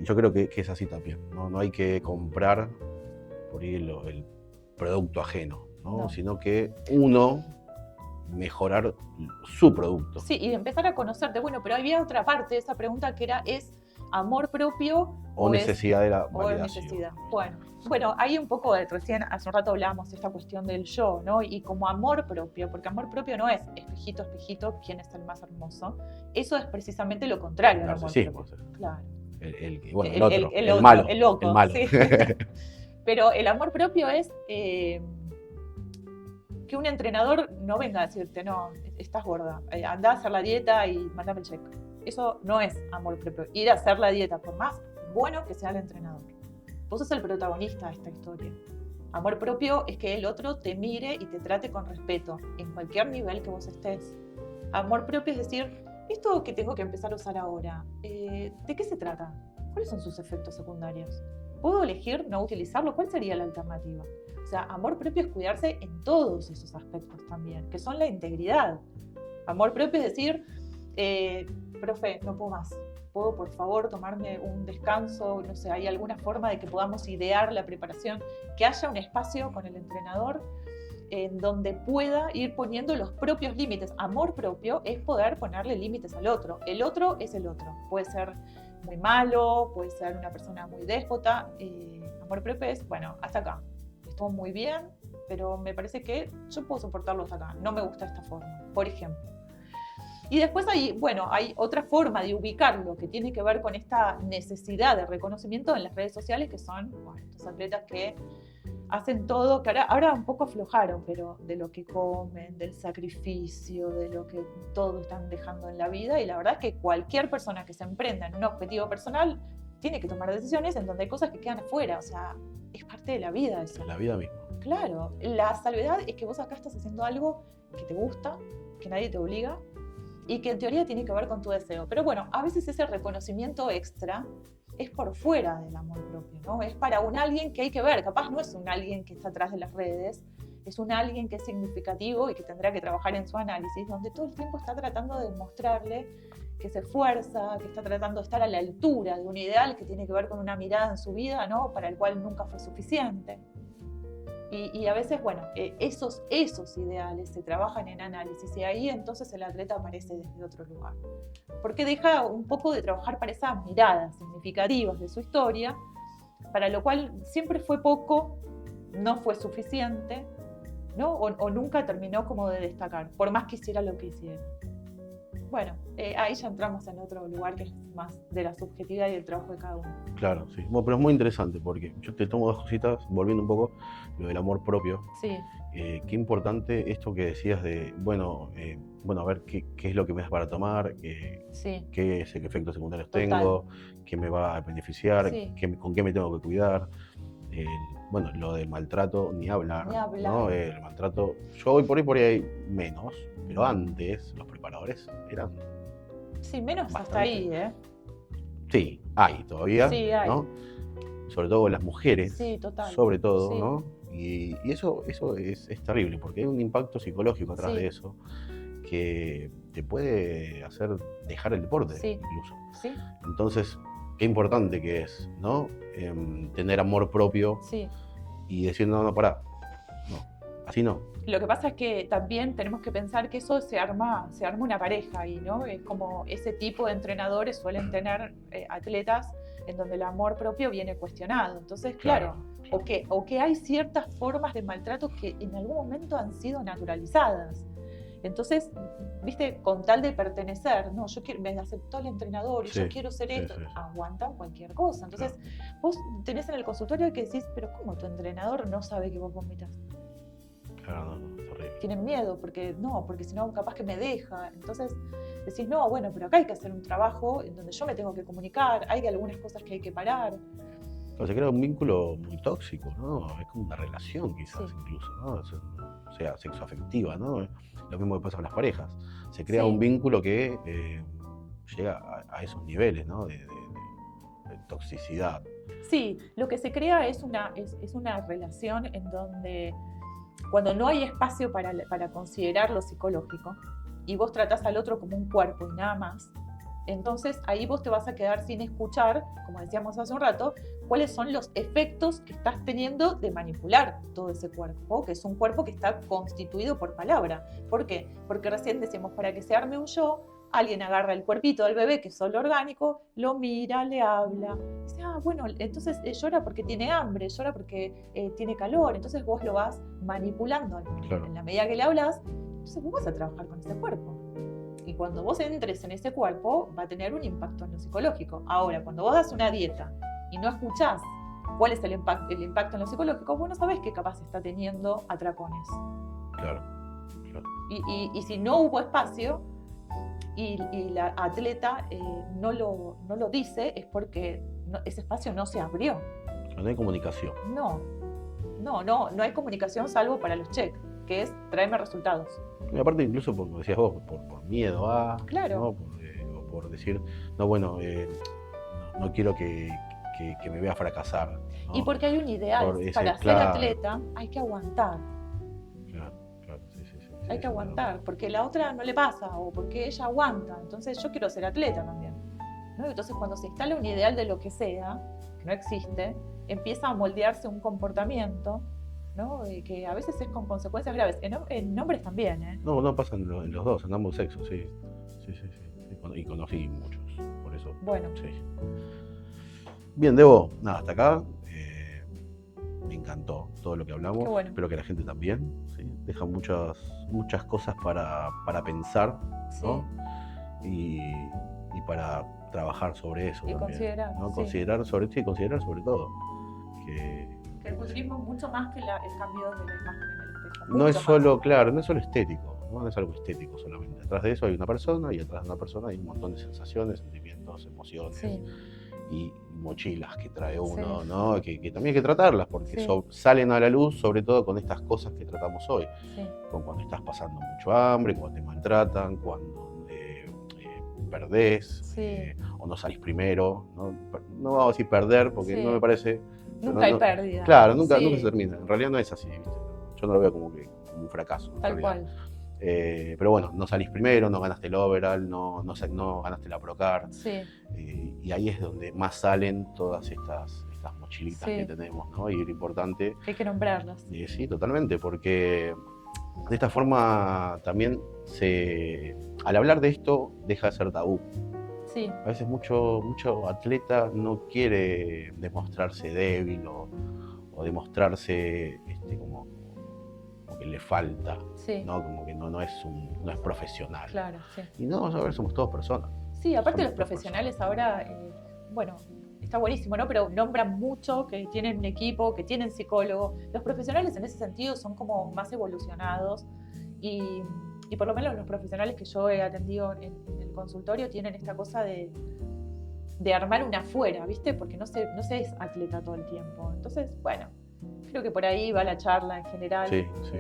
yo creo que es así también, ¿no? No hay que comprar por ahí el producto ajeno, ¿no? No. Sino que uno mejorar su producto. Sí, y empezar a conocerte. Bueno, pero había otra parte de esa pregunta que era, ¿es amor propio o necesidad de la o validación? necesidad? Bueno, hay un poco recién hace un rato hablábamos de esta cuestión del yo, ¿no? Y como amor propio, porque amor propio no es espejito, espejito, quién es el más hermoso. Eso es precisamente lo contrario al amor propio. Claro. El malo. El loco, el malo. Sí. Pero el amor propio es que un entrenador no venga a decirte, no, estás gorda, andá a hacer la dieta y mandame el check. Eso no es amor propio. Ir a hacer la dieta, por más bueno que sea el entrenador. Vos sos el protagonista de esta historia. Amor propio es que el otro te mire y te trate con respeto, en cualquier nivel que vos estés. Amor propio es decir, esto que tengo que empezar a usar ahora, ¿de qué se trata? ¿Cuáles son sus efectos secundarios? ¿Puedo elegir no utilizarlo? ¿Cuál sería la alternativa? O sea, amor propio es cuidarse en todos esos aspectos también, que son la integridad. Amor propio es decir, profe, no puedo más. ¿Puedo, por favor, tomarme un descanso? No sé, ¿hay alguna forma de que podamos idear la preparación? Que haya un espacio con el entrenador en donde pueda ir poniendo los propios límites. Amor propio es poder ponerle límites al otro. El otro es el otro. Puede ser muy malo, puede ser una persona muy déspota. Amor propio es, bueno, hasta acá. Estuvo muy bien, pero me parece que yo puedo soportarlo hasta acá. No me gusta esta forma, por ejemplo. Y después hay otra forma de ubicarlo que tiene que ver con esta necesidad de reconocimiento en las redes sociales, que son estos atletas que hacen todo, que ahora un poco aflojaron, pero de lo que comen, del sacrificio, de lo que todo están dejando en la vida. Y la verdad es que cualquier persona que se emprenda en un objetivo personal tiene que tomar decisiones en donde hay cosas que quedan afuera. O sea, es parte de la vida eso. La vida misma. Claro, la salvedad es que vos acá estás haciendo algo que te gusta, que nadie te obliga y que en teoría tiene que ver con tu deseo. Pero bueno, a veces ese reconocimiento extra es por fuera del amor propio, ¿no? Es para un alguien que hay que ver, capaz no es un alguien que está atrás de las redes, es un alguien que es significativo y que tendrá que trabajar en su análisis, donde todo el tiempo está tratando de mostrarle que se esfuerza, que está tratando de estar a la altura de un ideal que tiene que ver con una mirada en su vida, ¿no? Para el cual nunca fue suficiente. Y a veces, bueno, esos ideales se trabajan en análisis y ahí entonces el atleta aparece desde otro lugar. Porque deja un poco de trabajar para esas miradas significativas de su historia, para lo cual siempre fue poco, no fue suficiente, ¿no? O nunca terminó como de destacar, por más que hiciera lo que hiciera. Bueno, ahí ya entramos en otro lugar que es más de la subjetividad y el trabajo de cada uno. Claro, sí. Bueno, pero es muy interesante porque yo te tomo dos cositas, volviendo un poco, lo del amor propio. Sí. Qué importante esto que decías de, bueno, a ver qué es lo que me das para tomar, sí. qué efectos secundarios tengo, qué me va a beneficiar, sí. con qué me tengo que cuidar. Bueno, lo del maltrato, ni hablar. ¿No? El maltrato, yo hoy por ahí hay menos, pero antes los preparadores eran... Sí, menos bastante. Hasta ahí, ¿eh? Sí, hay todavía, sí, hay. ¿no? Sobre todo las mujeres, sí, total. sobre todo, sí. ¿no? Y eso es terrible, porque hay un impacto psicológico atrás de eso que te puede hacer dejar el deporte, incluso. Sí. Entonces, qué importante que es, ¿no? Tener amor propio y decir, no, pará, no, así no. Lo que pasa es que también tenemos que pensar que eso se arma una pareja ahí, ¿no? Es como ese tipo de entrenadores suelen tener atletas en donde el amor propio viene cuestionado. Entonces, claro. O que hay ciertas formas de maltrato que en algún momento han sido naturalizadas. Entonces, viste, con tal de pertenecer, no, me aceptó el entrenador y yo quiero ser esto, aguantan cualquier cosa. Entonces, vos tenés en el consultorio que decís, pero ¿cómo tu entrenador no sabe que vos vomitas? Claro, no, es horrible. Tienen miedo porque si no, capaz que me deja. Entonces decís, no, bueno, pero acá hay que hacer un trabajo en donde yo me tengo que comunicar, hay algunas cosas que hay que parar. Se crea un vínculo muy tóxico, ¿no? Es como una relación quizás incluso, ¿no? O sea, sexoafectiva, ¿no? Lo mismo que pasa con las parejas. Se crea un vínculo que llega a esos niveles, ¿no? De toxicidad. Sí, lo que se crea es una relación en donde cuando no hay espacio para considerar lo psicológico y vos tratás al otro como un cuerpo y nada más, entonces ahí vos te vas a quedar sin escuchar, como decíamos hace un rato, cuáles son los efectos que estás teniendo de manipular todo ese cuerpo, que es un cuerpo que está constituido por palabra. ¿Por qué? Porque recién decíamos, para que se arme un yo, alguien agarra el cuerpito del bebé, que es solo orgánico, lo mira, le habla, dice, bueno, entonces llora porque tiene hambre, llora porque tiene calor, entonces vos lo vas manipulando en la medida que le hablas, entonces vos vas a trabajar con ese cuerpo. Y cuando vos entres en ese cuerpo, va a tener un impacto en lo psicológico. Ahora, cuando vos das una dieta y no escuchás cuál es el impacto en lo psicológico, vos no sabés qué capaz está teniendo atracones. Claro. Y si no hubo espacio y la atleta no lo dice, es porque ese espacio no se abrió. No hay comunicación. No hay comunicación salvo para los check, que es traerme resultados. Y aparte, incluso, como decías vos, por miedo a... Claro. ¿no? Por decir, no, bueno, no quiero que me vea fracasar, ¿no? Y porque hay un ideal, para ser atleta hay que aguantar. Claro, sí. Hay que aguantar, porque la otra no le pasa, o porque ella aguanta, entonces yo quiero ser atleta también, ¿no? Entonces cuando se instala un ideal de lo que sea, que no existe, empieza a moldearse un comportamiento, ¿no? Que a veces es con consecuencias graves. En hombres también, ¿eh? No pasa en los dos, en ambos sexos, sí. Y conocí muchos, por eso. Bueno. Sí. Bien, Debo, nada, hasta acá. Me encantó todo lo que hablamos. Qué bueno. Espero que la gente también, ¿sí? Deja muchas cosas para pensar, ¿no? Y para trabajar sobre eso. Y también, considerar. ¿no? Sí. Considerar sobre todo. Que el culturismo es mucho más que el cambio de la imagen en el espejo. No es solo, claro, no es solo estético, no es algo estético solamente. Detrás de eso hay una persona y detrás de una persona hay un montón de sensaciones, sentimientos, emociones y mochilas que trae uno, ¿no? Que también hay que tratarlas porque salen a la luz, sobre todo con estas cosas que tratamos hoy. Con cuando estás pasando mucho hambre, cuando te maltratan, cuando perdés o no salís primero. No vamos a decir perder porque no me parece... Nunca hay pérdida. Claro, nunca se termina. En realidad no es así, ¿viste? Yo no lo veo como un fracaso. Tal cual. Pero bueno, no salís primero, no ganaste el overall, no ganaste la Procar. Y ahí es donde más salen todas estas mochilitas que tenemos, ¿no? Y lo importante... Hay que nombrarlas. Sí, totalmente, porque de esta forma también al hablar de esto deja de ser tabú. A veces mucho atleta no quiere demostrarse débil o demostrarse como que le falta, ¿no? Como que no es profesional. Claro, Y no, a ver, somos todos personas. Sí, aparte los profesionales ahora, bueno, está buenísimo, ¿no? Pero nombran mucho que tienen un equipo, que tienen psicólogo. Los profesionales en ese sentido son como más evolucionados y por lo menos los profesionales que yo he atendido en el consultorio tienen esta cosa de armar una afuera, ¿viste? Porque no se es atleta todo el tiempo. Entonces, bueno, creo que por ahí va la charla en general.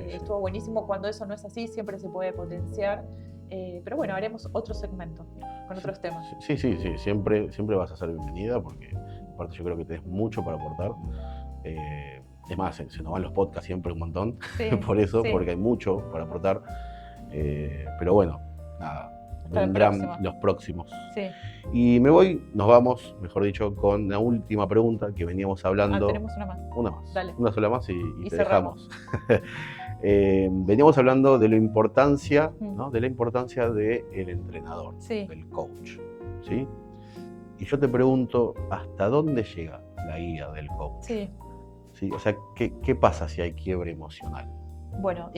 Estuvo buenísimo. Cuando eso no es así, siempre se puede potenciar. Pero bueno, haremos otro segmento con otros temas. Sí. Siempre vas a ser bienvenida porque aparte yo creo que tenés mucho para aportar. Es más, se nos van los podcasts siempre un montón. Por eso, porque hay mucho para aportar. Pero bueno, nada, vendrán los próximos. Y nos vamos, mejor dicho, con la última pregunta que veníamos hablando. Tenemos una más. Una más. Dale. Una sola más y te cerramos. dejamos. Veníamos hablando de la importancia, ¿no? De la importancia del entrenador, del coach. ¿Sí? Y yo te pregunto, ¿hasta dónde llega la guía del coach? ¿Sí? O sea, ¿qué pasa si hay quiebre emocional? Bueno,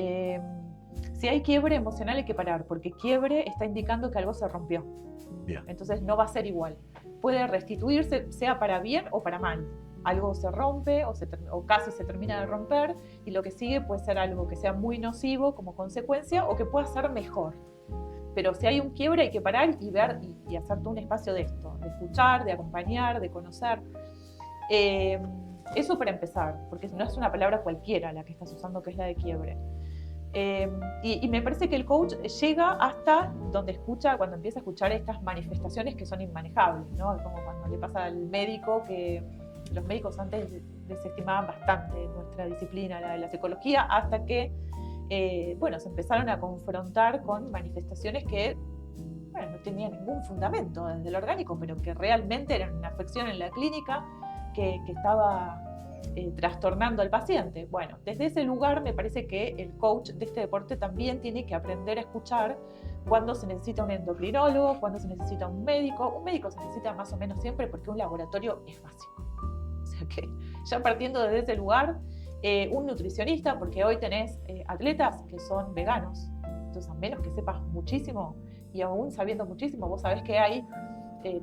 si hay quiebre emocional hay que parar, porque quiebre está indicando que algo se rompió. Bien. Entonces no va a ser igual. Puede restituirse, sea para bien o para mal. algo se rompe o casi se termina de romper, y lo que sigue puede ser algo que sea muy nocivo como consecuencia o que pueda ser mejor. Pero si hay un quiebre hay que parar y ver y hacer todo un espacio de esto, de escuchar, de acompañar, de conocer. Eso para empezar, porque no es una palabra cualquiera la que estás usando, que es la de quiebre. Y me parece que el coach llega hasta donde escucha, cuando empieza a escuchar estas manifestaciones que son inmanejables, ¿no? Como cuando le pasa al médico, que los médicos antes desestimaban bastante nuestra disciplina, la de la psicología, hasta que se empezaron a confrontar con manifestaciones que no tenían ningún fundamento desde lo orgánico, pero que realmente eran una afección en la clínica que estaba trastornando al paciente. Bueno, desde ese lugar me parece que el coach de este deporte también tiene que aprender a escuchar cuando se necesita un endocrinólogo, cuando se necesita un médico. Un médico se necesita más o menos siempre porque un laboratorio es básico. O sea que ya partiendo desde ese lugar, un nutricionista, porque hoy tenés atletas que son veganos. Entonces, a menos que sepas muchísimo, y aún sabiendo muchísimo, vos sabés que hay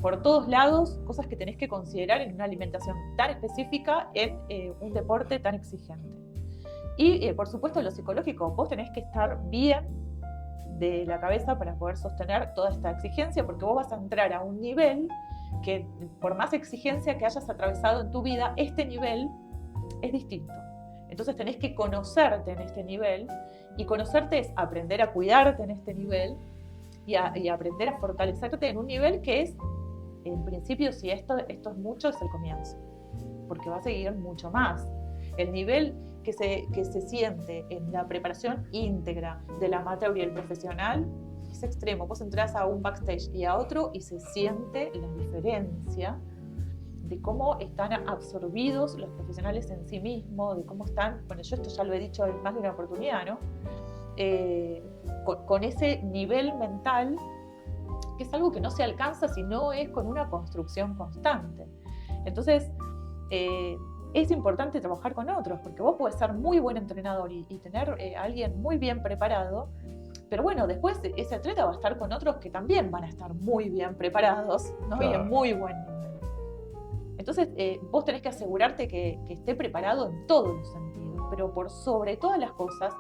por todos lados cosas que tenés que considerar en una alimentación tan específica en un deporte tan exigente. Y por supuesto lo psicológico, vos tenés que estar bien de la cabeza para poder sostener toda esta exigencia, porque vos vas a entrar a un nivel que, por más exigencia que hayas atravesado en tu vida, este nivel es distinto. Entonces tenés que conocerte en este nivel, y conocerte es aprender a cuidarte en este nivel y aprender a fortalecerte en un nivel que es, en principio, si esto es mucho, es el comienzo, porque va a seguir mucho más. El nivel que se siente en la preparación íntegra del amateur y el profesional es extremo. Vos entrás a un backstage y a otro y se siente la diferencia de cómo están absorbidos los profesionales en sí mismos, de cómo están, bueno, yo esto ya lo he dicho en más de una oportunidad, ¿no? Con ese nivel mental, que es algo que no se alcanza si no es con una construcción constante. Entonces, es importante trabajar con otros, porque vos podés ser muy buen entrenador y tener a alguien muy bien preparado, pero bueno, después ese atleta va a estar con otros que también van a estar muy bien preparados, ¿no? Claro. Y en muy buen nivel. Entonces, vos tenés que asegurarte que esté preparado en todos los sentidos, pero por sobre todas las cosas,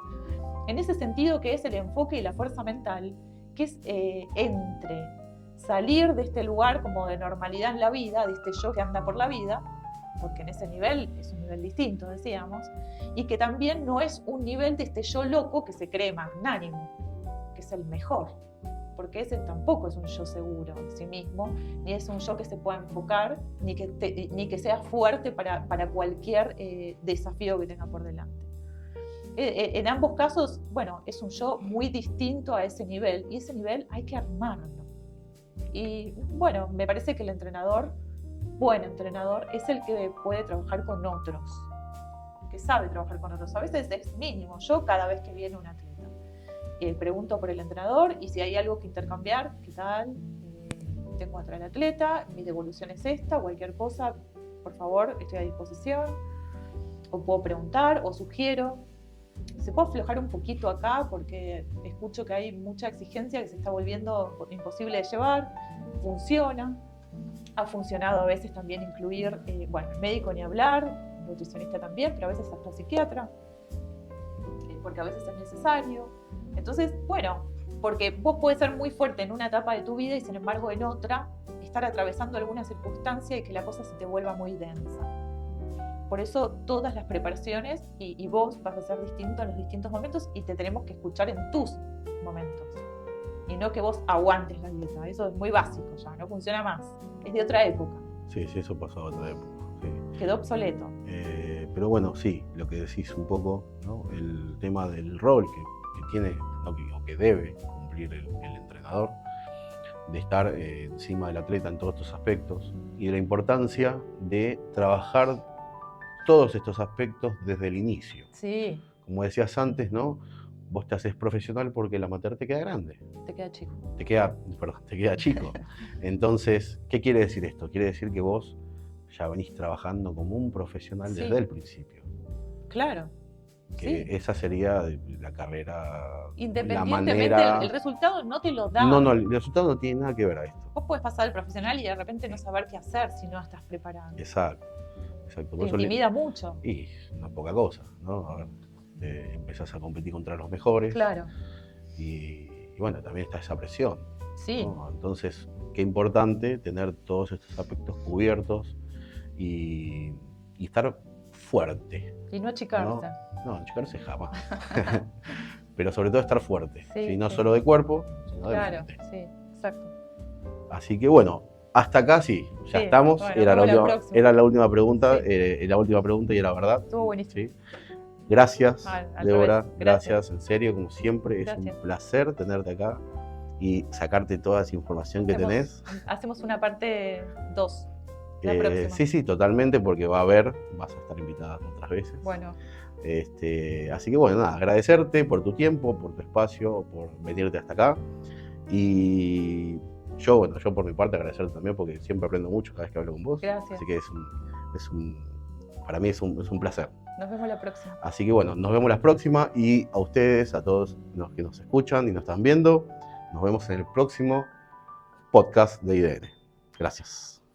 en ese sentido que es el enfoque y la fuerza mental, que es entre salir de este lugar como de normalidad en la vida, de este yo que anda por la vida, porque en ese nivel es un nivel distinto, decíamos, y que también no es un nivel de este yo loco que se cree magnánimo, que es el mejor, porque ese tampoco es un yo seguro en sí mismo, ni es un yo que se pueda enfocar, ni que sea fuerte para cualquier desafío que tenga por delante. En ambos casos, bueno, es un yo muy distinto a ese nivel, y ese nivel hay que armarlo. Y bueno, me parece que el entrenador, buen entrenador, es el que puede trabajar con otros, que sabe trabajar con otros. A veces es mínimo. Yo cada vez que viene un atleta, pregunto por el entrenador, y si hay algo que intercambiar, ¿qué tal? Tengo atrás el atleta, mi devolución es esta, cualquier cosa, por favor, estoy a disposición. O puedo preguntar, o sugiero. Se puede aflojar un poquito acá porque escucho que hay mucha exigencia que se está volviendo imposible de llevar. Funciona. Ha funcionado a veces también incluir, el médico ni hablar, nutricionista también, pero a veces hasta psiquiatra, porque a veces es necesario. Entonces, bueno, porque vos podés ser muy fuerte en una etapa de tu vida y sin embargo en otra estar atravesando alguna circunstancia y que la cosa se te vuelva muy densa. Por eso todas las preparaciones y vos vas a ser distinto en los distintos momentos, y te tenemos que escuchar en tus momentos. Y no que vos aguantes la dieta. Eso es muy básico ya, no funciona más. Es de otra época. Sí, eso pasó a otra época. Sí. Quedó obsoleto. Pero bueno, sí, lo que decís un poco, ¿no? El tema del rol que tiene, o que debe cumplir el entrenador, de estar encima del atleta en todos estos aspectos, y de la importancia de trabajar todos estos aspectos desde el inicio. Sí. Como decías antes, ¿no? Vos te haces profesional porque el amateur te queda grande. Te queda chico. Te queda chico. Entonces, ¿qué quiere decir esto? Quiere decir que vos ya venís trabajando como un profesional desde el principio. Claro. Que esa sería la carrera, independientemente, la manera... el resultado no te lo da. No, el resultado no tiene nada que ver a esto. Vos podés pasar al profesional y de repente no saber qué hacer si no estás preparado. Exacto. Exacto. Te intimida mucho. Y no es poca cosa, ¿no? A ver, empezás a competir contra los mejores. Claro. Y bueno, también está esa presión. Sí. ¿No? Entonces, qué importante tener todos estos aspectos cubiertos y estar fuerte. Y no achicarse. No achicarse jamás. Pero sobre todo estar fuerte. Sí, ¿sí? No sí. solo de cuerpo, sino de Claro, mente. sí, exacto. Así que bueno, hasta acá sí, ya Sí, estamos. bueno, Era la última pregunta, Sí. la última pregunta y era verdad. Estuvo buenísimo. ¿Sí? Gracias, Al Débora. revés. Gracias, en serio, como siempre. Gracias. Es un placer tenerte acá y sacarte toda esa información que tenés. Hacemos una parte 2. La próxima. Sí, totalmente, porque vas a estar invitada otras veces. Bueno. Así que bueno, nada, agradecerte por tu tiempo, por tu espacio, por venirte hasta acá. Y yo por mi parte agradecerte también porque siempre aprendo mucho cada vez que hablo con vos. Gracias. Así que para mí es un placer. Nos vemos la próxima. Así que bueno, nos vemos la próxima y a ustedes, a todos los que nos escuchan y nos están viendo, nos vemos en el próximo podcast de IDN. Gracias.